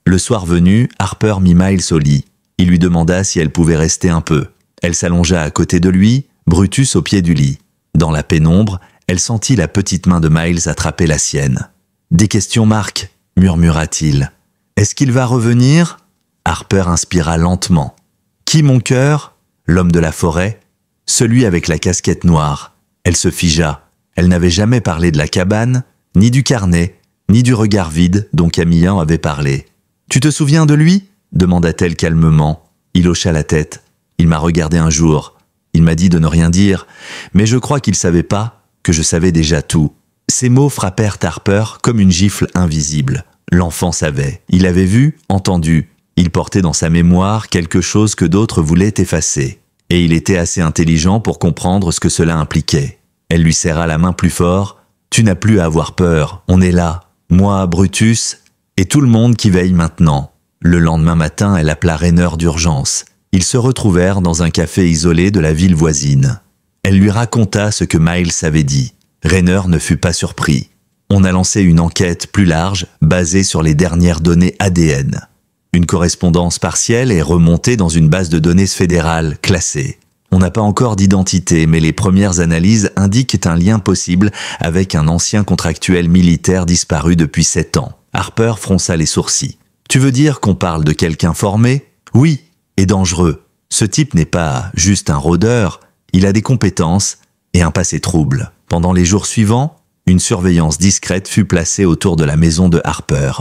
Le soir venu, Harper mit Miles au lit. Il lui demanda si elle pouvait rester un peu. Elle s'allongea à côté de lui, Brutus au pied du lit. Dans la pénombre, elle sentit la petite main de Miles attraper la sienne. « Des questions, Marc » murmura-t-il. « Est-ce qu'il va revenir ?» Harper inspira lentement. « Qui, mon cœur » L'homme de la forêt ? Celui avec la casquette noire. Elle se figea. Elle n'avait jamais parlé de la cabane, ni du carnet, ni du regard vide dont Camillan avait parlé. « Tu te souviens de lui » demanda-t-elle calmement. Il hocha la tête. « Il m'a regardé un jour. Il m'a dit de ne rien dire, mais je crois qu'il savait pas que je savais déjà tout. » Ces mots frappèrent Harper comme une gifle invisible. L'enfant savait. Il avait vu, entendu. Il portait dans sa mémoire quelque chose que d'autres voulaient effacer. Et il était assez intelligent pour comprendre ce que cela impliquait. Elle lui serra la main plus fort. « Tu n'as plus à avoir peur, on est là. Moi, Brutus, et tout le monde qui veille maintenant. » Le lendemain matin, elle appela Rainer d'urgence. Ils se retrouvèrent dans un café isolé de la ville voisine. Elle lui raconta ce que Miles avait dit. Rainer ne fut pas surpris. On a lancé une enquête plus large, basée sur les dernières données ADN. Une correspondance partielle est remontée dans une base de données fédérale classée. On n'a pas encore d'identité, mais les premières analyses indiquent un lien possible avec un ancien contractuel militaire disparu depuis 7 ans. Harper fronça les sourcils. « Tu veux dire qu'on parle de quelqu'un formé ? Oui, et dangereux. Ce type n'est pas juste un rôdeur, il a des compétences et un passé trouble. » Pendant les jours suivants, une surveillance discrète fut placée autour de la maison de Harper.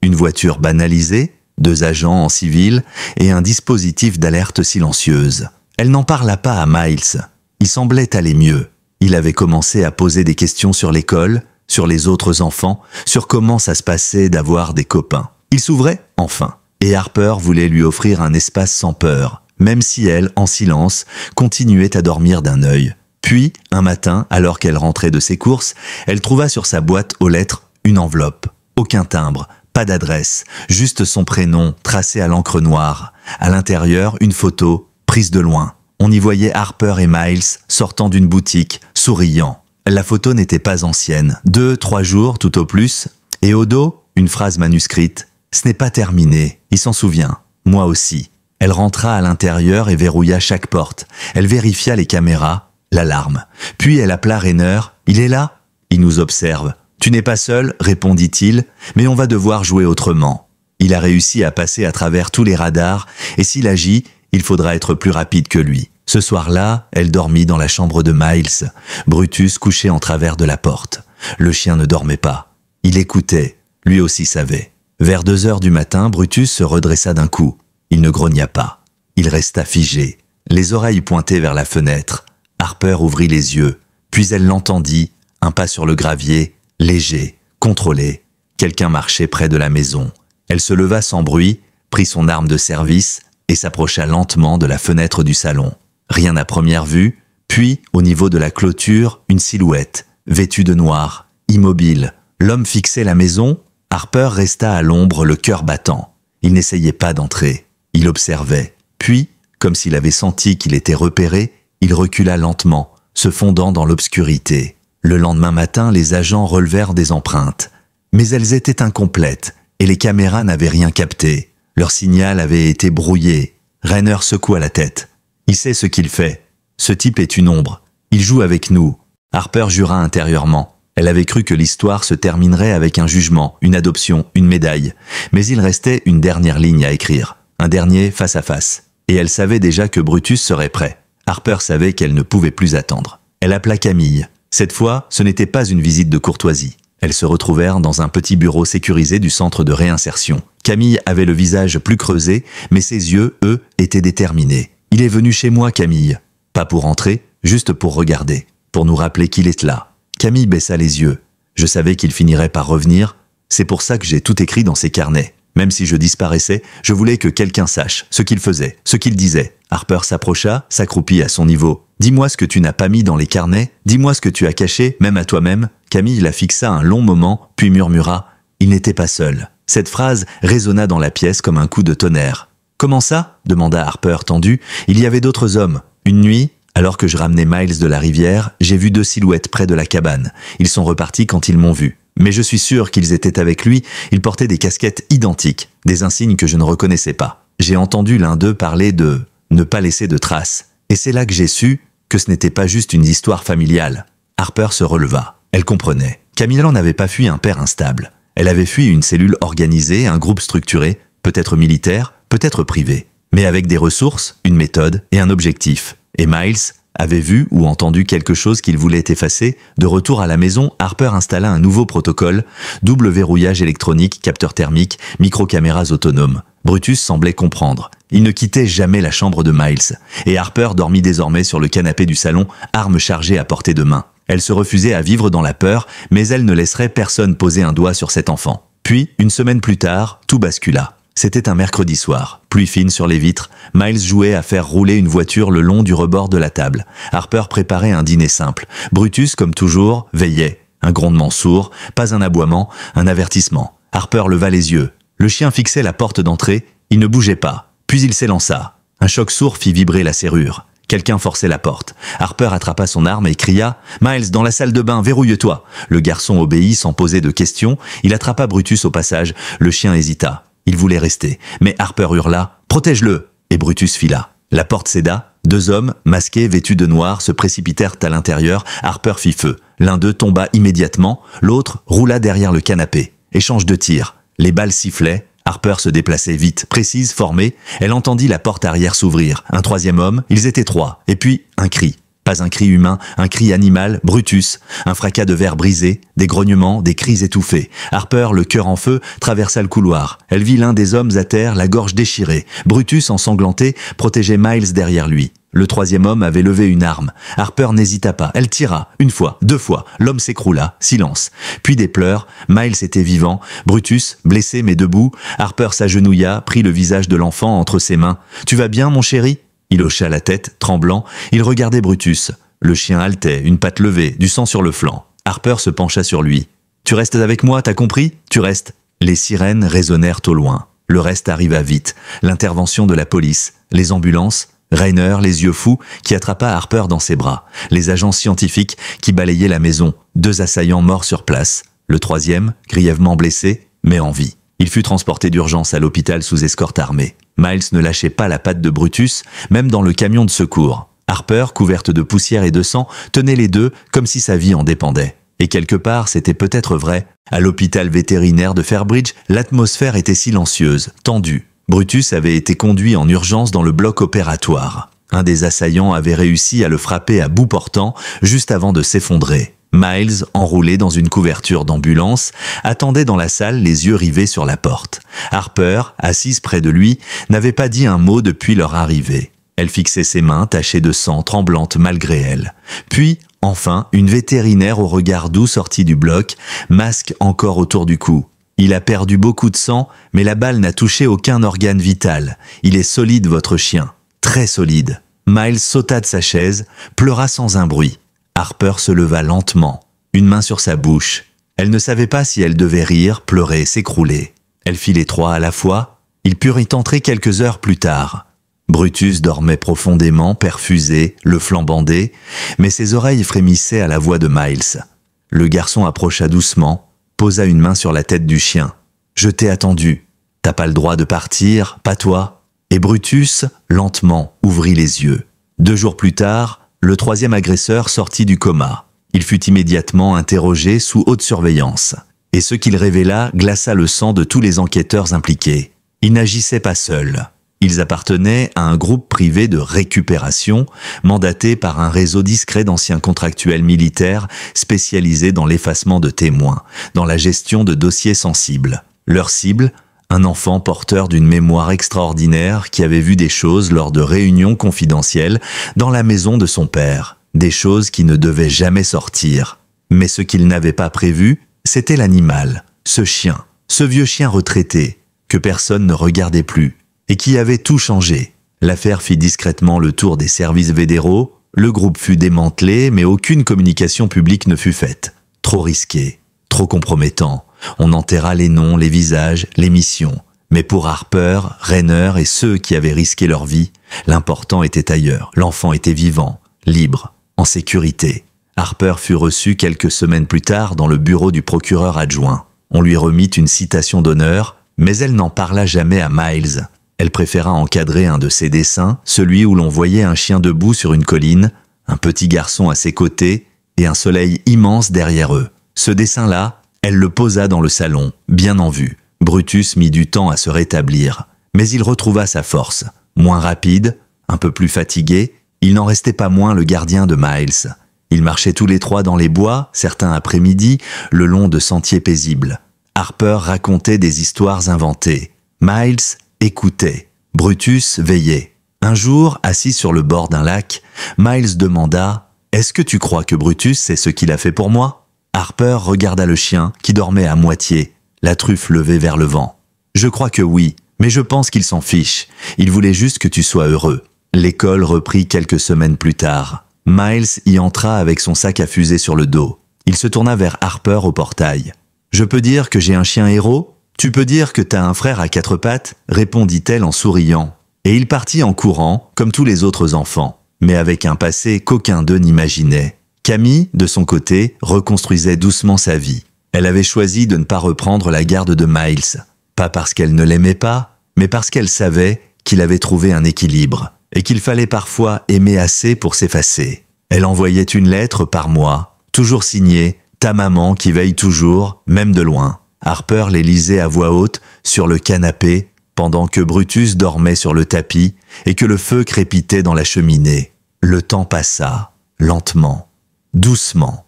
Une voiture banalisée, 2 agents en civil et un dispositif d'alerte silencieuse. Elle n'en parla pas à Miles. Il semblait aller mieux. Il avait commencé à poser des questions sur l'école, sur les autres enfants, sur comment ça se passait d'avoir des copains. Il s'ouvrait, enfin. Et Harper voulait lui offrir un espace sans peur, même si elle, en silence, continuait à dormir d'un œil. Puis, un matin, alors qu'elle rentrait de ses courses, elle trouva sur sa boîte aux lettres une enveloppe. Aucun timbre, pas d'adresse, juste son prénom tracé à l'encre noire. À l'intérieur, une photo, prise de loin. On y voyait Harper et Miles sortant d'une boutique, souriant. La photo n'était pas ancienne, 2-3 jours tout au plus. Et au dos, une phrase manuscrite. « Ce n'est pas terminé, il s'en souvient. Moi aussi. » Elle rentra à l'intérieur et verrouilla chaque porte. Elle vérifia les caméras. L'alarme. Puis elle appela Rainer. « Il est là ?» Il nous observe. « Tu n'es pas seul ?» répondit-il, « mais on va devoir jouer autrement. » Il a réussi à passer à travers tous les radars, et s'il agit, il faudra être plus rapide que lui. Ce soir-là, elle dormit dans la chambre de Miles, Brutus couché en travers de la porte. Le chien ne dormait pas. Il écoutait. Lui aussi savait. Vers 2 heures du matin, Brutus se redressa d'un coup. Il ne grogna pas. Il resta figé, les oreilles pointées vers la fenêtre. Harper ouvrit les yeux, puis elle l'entendit, un pas sur le gravier, léger, contrôlé. Quelqu'un marchait près de la maison. Elle se leva sans bruit, prit son arme de service et s'approcha lentement de la fenêtre du salon. Rien à première vue, puis, au niveau de la clôture, une silhouette, vêtue de noir, immobile. L'homme fixait la maison, Harper resta à l'ombre, le cœur battant. Il n'essayait pas d'entrer, il observait. Puis, comme s'il avait senti qu'il était repéré, il recula lentement, se fondant dans l'obscurité. Le lendemain matin, les agents relevèrent des empreintes. Mais elles étaient incomplètes, et les caméras n'avaient rien capté. Leur signal avait été brouillé. Rainer secoua la tête. Il sait ce qu'il fait. Ce type est une ombre. Il joue avec nous. Harper jura intérieurement. Elle avait cru que l'histoire se terminerait avec un jugement, une adoption, une médaille. Mais il restait une dernière ligne à écrire, un dernier face à face. Et elle savait déjà que Brutus serait prêt. Harper savait qu'elle ne pouvait plus attendre. Elle appela Camille. Cette fois, ce n'était pas une visite de courtoisie. Elles se retrouvèrent dans un petit bureau sécurisé du centre de réinsertion. Camille avait le visage plus creusé, mais ses yeux, eux, étaient déterminés. « Il est venu chez moi, Camille. Pas pour entrer, juste pour regarder, pour nous rappeler qu'il est là. » Camille baissa les yeux. Je savais qu'il finirait par revenir. C'est pour ça que j'ai tout écrit dans ses carnets. Même si je disparaissais, je voulais que quelqu'un sache ce qu'il faisait, ce qu'il disait. Harper s'approcha, s'accroupit à son niveau. « Dis-moi ce que tu n'as pas mis dans les carnets. Dis-moi ce que tu as caché, même à toi-même. » Camille la fixa un long moment, puis murmura « Il n'était pas seul. » Cette phrase résonna dans la pièce comme un coup de tonnerre. « Comment ça ?» demanda Harper tendu. « Il y avait d'autres hommes. Une nuit, alors que je ramenais Miles de la rivière, j'ai vu 2 silhouettes près de la cabane. Ils sont repartis quand ils m'ont vu. Mais je suis sûr qu'ils étaient avec lui. Ils portaient des casquettes identiques, des insignes que je ne reconnaissais pas. J'ai entendu l'un d'eux parler de ne pas laisser de traces. Et c'est là que j'ai su que ce n'était pas juste une histoire familiale. » Harper se releva. Elle comprenait. Camilla n'avait pas fui un père instable. Elle avait fui une cellule organisée, un groupe structuré, peut-être militaire, peut-être privé, mais avec des ressources, une méthode et un objectif. Et Miles avait vu ou entendu quelque chose qu'il voulait effacer. De retour à la maison, Harper installa un nouveau protocole, double verrouillage électronique, capteur thermique, micro-caméras autonomes. Brutus semblait comprendre. Il ne quittait jamais la chambre de Miles. Et Harper dormit désormais sur le canapé du salon, arme chargée à portée de main. Elle se refusait à vivre dans la peur, mais elle ne laisserait personne poser un doigt sur cet enfant. Puis, une semaine plus tard, tout bascula. C'était un mercredi soir. Pluie fine sur les vitres. Miles jouait à faire rouler une voiture le long du rebord de la table. Harper préparait un dîner simple. Brutus, comme toujours, veillait. Un grondement sourd, pas un aboiement, un avertissement. Harper leva les yeux. Le chien fixait la porte d'entrée. Il ne bougeait pas. Puis il s'élança. Un choc sourd fit vibrer la serrure. Quelqu'un forçait la porte. Harper attrapa son arme et cria « Miles, dans la salle de bain, verrouille-toi !» Le garçon obéit sans poser de questions. Il attrapa Brutus au passage. Le chien hésita. Il voulait rester, mais Harper hurla « Protège-le !» et Brutus fila. La porte céda. 2 hommes, masqués, vêtus de noir, se précipitèrent à l'intérieur. Harper fit feu. L'un d'eux tomba immédiatement, l'autre roula derrière le canapé. Échange de tirs. Les balles sifflaient. Harper se déplaçait vite, précise, formée. Elle entendit la porte arrière s'ouvrir. Un 3e homme, ils étaient 3. Et puis, un cri. Pas un cri humain, un cri animal, Brutus. Un fracas de verre brisé, des grognements, des cris étouffés. Harper, le cœur en feu, traversa le couloir. Elle vit l'un des hommes à terre, la gorge déchirée. Brutus, ensanglanté, protégeait Miles derrière lui. Le 3e homme avait levé une arme. Harper n'hésita pas. Elle tira. 1 fois, 2 fois. L'homme s'écroula. Silence. Puis des pleurs. Miles était vivant. Brutus, blessé mais debout. Harper s'agenouilla, prit le visage de l'enfant entre ses mains. « Tu vas bien, mon chéri ?» Il hocha la tête, tremblant. Il regardait Brutus. Le chien haletait, une patte levée, du sang sur le flanc. Harper se pencha sur lui. « Tu restes avec moi, t'as compris ? Tu restes. » Les sirènes résonnèrent au loin. Le reste arriva vite. L'intervention de la police, les ambulances, Rainer, les yeux fous, qui attrapa Harper dans ses bras. Les agents scientifiques qui balayaient la maison. 2 assaillants morts sur place. Le 3e, grièvement blessé, mais en vie. Il fut transporté d'urgence à l'hôpital sous escorte armée. Miles ne lâchait pas la patte de Brutus, même dans le camion de secours. Harper, couverte de poussière et de sang, tenait les deux comme si sa vie en dépendait. Et quelque part, c'était peut-être vrai. À l'hôpital vétérinaire de Fairbridge, l'atmosphère était silencieuse, tendue. Brutus avait été conduit en urgence dans le bloc opératoire. Un des assaillants avait réussi à le frapper à bout portant juste avant de s'effondrer. Miles, enroulé dans une couverture d'ambulance, attendait dans la salle les yeux rivés sur la porte. Harper, assise près de lui, n'avait pas dit un mot depuis leur arrivée. Elle fixait ses mains tachées de sang, tremblantes malgré elle. Puis, enfin, une vétérinaire au regard doux sortit du bloc, masque encore autour du cou. Il a perdu beaucoup de sang, mais la balle n'a touché aucun organe vital. Il est solide, votre chien. Très solide. Miles sauta de sa chaise, pleura sans un bruit. Harper se leva lentement, une main sur sa bouche. Elle ne savait pas si elle devait rire, pleurer, s'écrouler. Elle fit les 3 à la fois. Ils purent y entrer quelques heures plus tard. Brutus dormait profondément, perfusé, le flanc bandé, mais ses oreilles frémissaient à la voix de Miles. Le garçon approcha doucement, posa une main sur la tête du chien. « Je t'ai attendu. T'as pas le droit de partir, pas toi. » Et Brutus, lentement, ouvrit les yeux. 2 jours plus tard, le 3e agresseur sortit du coma. Il fut immédiatement interrogé sous haute surveillance. Et ce qu'il révéla glaça le sang de tous les enquêteurs impliqués. Ils n'agissaient pas seuls. Ils appartenaient à un groupe privé de récupération, mandaté par un réseau discret d'anciens contractuels militaires spécialisés dans l'effacement de témoins, dans la gestion de dossiers sensibles. Leur cible, un enfant porteur d'une mémoire extraordinaire qui avait vu des choses lors de réunions confidentielles dans la maison de son père, des choses qui ne devaient jamais sortir. Mais ce qu'il n'avait pas prévu, c'était l'animal, ce chien, ce vieux chien retraité, que personne ne regardait plus, et qui avait tout changé. L'affaire fit discrètement le tour des services fédéraux, le groupe fut démantelé, mais aucune communication publique ne fut faite. Trop risqué, trop compromettant. On enterra les noms, les visages, les missions. Mais pour Harper, Rainer et ceux qui avaient risqué leur vie, l'important était ailleurs. L'enfant était vivant, libre, en sécurité. Harper fut reçu quelques semaines plus tard dans le bureau du procureur adjoint. On lui remit une citation d'honneur, mais elle n'en parla jamais à Miles. Elle préféra encadrer un de ses dessins, celui où l'on voyait un chien debout sur une colline, un petit garçon à ses côtés et un soleil immense derrière eux. Ce dessin-là, elle le posa dans le salon, bien en vue. Brutus mit du temps à se rétablir, mais il retrouva sa force. Moins rapide, un peu plus fatigué, il n'en restait pas moins le gardien de Miles. Ils marchaient tous les trois dans les bois, certains après-midi, le long de sentiers paisibles. Harper racontait des histoires inventées. Miles écoutait. Brutus veillait. Un jour, assis sur le bord d'un lac, Miles demanda « Est-ce que tu crois que Brutus sait ce qu'il a fait pour moi ?» Harper regarda le chien, qui dormait à moitié, la truffe levée vers le vent. « Je crois que oui, mais je pense qu'il s'en fiche. Il voulait juste que tu sois heureux. » L'école reprit quelques semaines plus tard. Miles y entra avec son sac à fusée sur le dos. Il se tourna vers Harper au portail. « Je peux dire que j'ai un chien héros ? Tu peux dire que t'as un frère à quatre pattes ?» répondit-elle en souriant. Et il partit en courant, comme tous les autres enfants, mais avec un passé qu'aucun d'eux n'imaginait. Camille, de son côté, reconstruisait doucement sa vie. Elle avait choisi de ne pas reprendre la garde de Miles, pas parce qu'elle ne l'aimait pas, mais parce qu'elle savait qu'il avait trouvé un équilibre, et qu'il fallait parfois aimer assez pour s'effacer. Elle envoyait une lettre par mois, toujours signée « Ta maman qui veille toujours, même de loin ». Harper les lisait à voix haute sur le canapé, pendant que Brutus dormait sur le tapis et que le feu crépitait dans la cheminée. Le temps passa, lentement, doucement,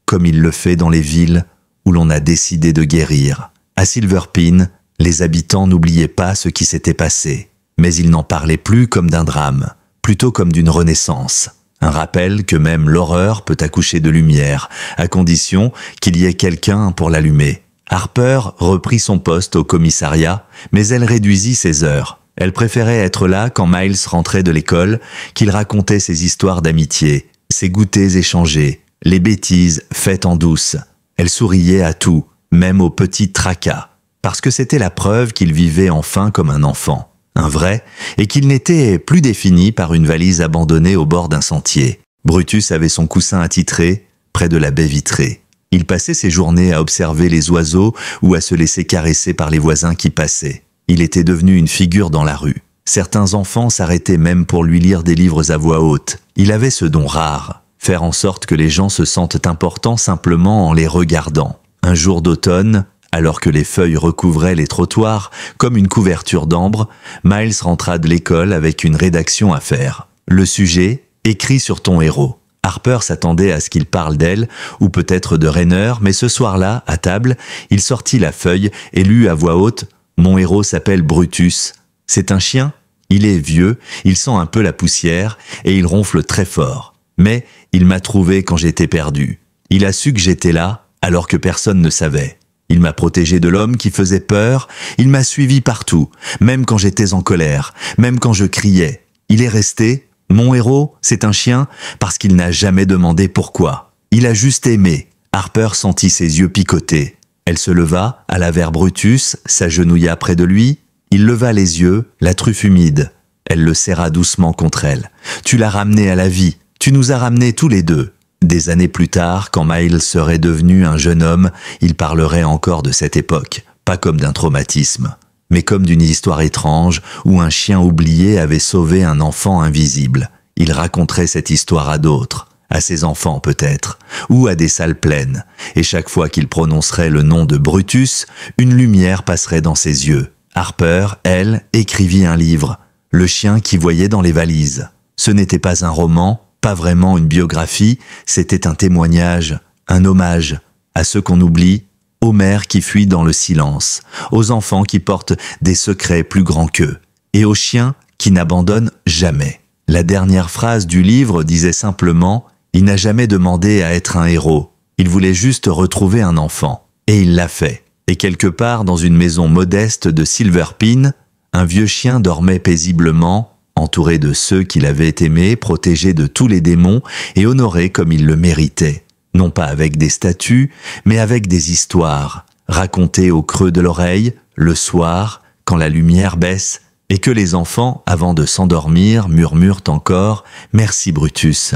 comme il le fait dans les villes où l'on a décidé de guérir. À Silver Pin, les habitants n'oubliaient pas ce qui s'était passé, mais ils n'en parlaient plus comme d'un drame, plutôt comme d'une renaissance. Un rappel que même l'horreur peut accoucher de lumière, à condition qu'il y ait quelqu'un pour l'allumer. Harper reprit son poste au commissariat, mais elle réduisit ses heures. Elle préférait être là quand Miles rentrait de l'école, qu'il racontait ses histoires d'amitié, ses goûters échangés, les bêtises faites en douce. Elle souriait à tout, même aux petits tracas, parce que c'était la preuve qu'il vivait enfin comme un enfant, un vrai, et qu'il n'était plus défini par une valise abandonnée au bord d'un sentier. Brutus avait son coussin attitré, près de la baie vitrée. Il passait ses journées à observer les oiseaux ou à se laisser caresser par les voisins qui passaient. Il était devenu une figure dans la rue. Certains enfants s'arrêtaient même pour lui lire des livres à voix haute. Il avait ce don rare, faire en sorte que les gens se sentent importants simplement en les regardant. Un jour d'automne, alors que les feuilles recouvraient les trottoirs comme une couverture d'ambre, Miles rentra de l'école avec une rédaction à faire. Le sujet, écrit sur ton héros. Harper s'attendait à ce qu'il parle d'elle, ou peut-être de Rainer, mais ce soir-là, à table, il sortit la feuille et lut à voix haute « Mon héros s'appelle Brutus. C'est un chien ? Il est vieux, il sent un peu la poussière, et il ronfle très fort. Mais il m'a trouvé quand j'étais perdu. Il a su que j'étais là, alors que personne ne savait. Il m'a protégé de l'homme qui faisait peur, il m'a suivi partout, même quand j'étais en colère, même quand je criais. Il est resté... Mon héros, c'est un chien parce qu'il n'a jamais demandé pourquoi. Il a juste aimé. Harper sentit ses yeux picoter. Elle se leva, alla vers Brutus, s'agenouilla près de lui. Il leva les yeux, la truffe humide. Elle le serra doucement contre elle. « Tu l'as ramené à la vie. Tu nous as ramenés tous les deux. » Des années plus tard, quand Miles serait devenu un jeune homme, il parlerait encore de cette époque, pas comme d'un traumatisme, mais comme d'une histoire étrange où un chien oublié avait sauvé un enfant invisible. Il raconterait cette histoire à d'autres, à ses enfants peut-être, ou à des salles pleines, et chaque fois qu'il prononcerait le nom de Brutus, une lumière passerait dans ses yeux. Harper, elle, écrivit un livre, Le chien qui voyait dans les valises. Ce n'était pas un roman, pas vraiment une biographie, c'était un témoignage, un hommage à ceux qu'on oublie, aux mères qui fuient dans le silence, aux enfants qui portent des secrets plus grands qu'eux, et aux chiens qui n'abandonnent jamais. La dernière phrase du livre disait simplement « Il n'a jamais demandé à être un héros, il voulait juste retrouver un enfant. » Et il l'a fait. Et quelque part dans une maison modeste de Silver Pin, un vieux chien dormait paisiblement, entouré de ceux qu'il avait aimés, protégé de tous les démons et honoré comme il le méritait. Non pas avec des statues, mais avec des histoires, racontées au creux de l'oreille, le soir, quand la lumière baisse, et que les enfants, avant de s'endormir, murmurent encore « Merci Brutus ».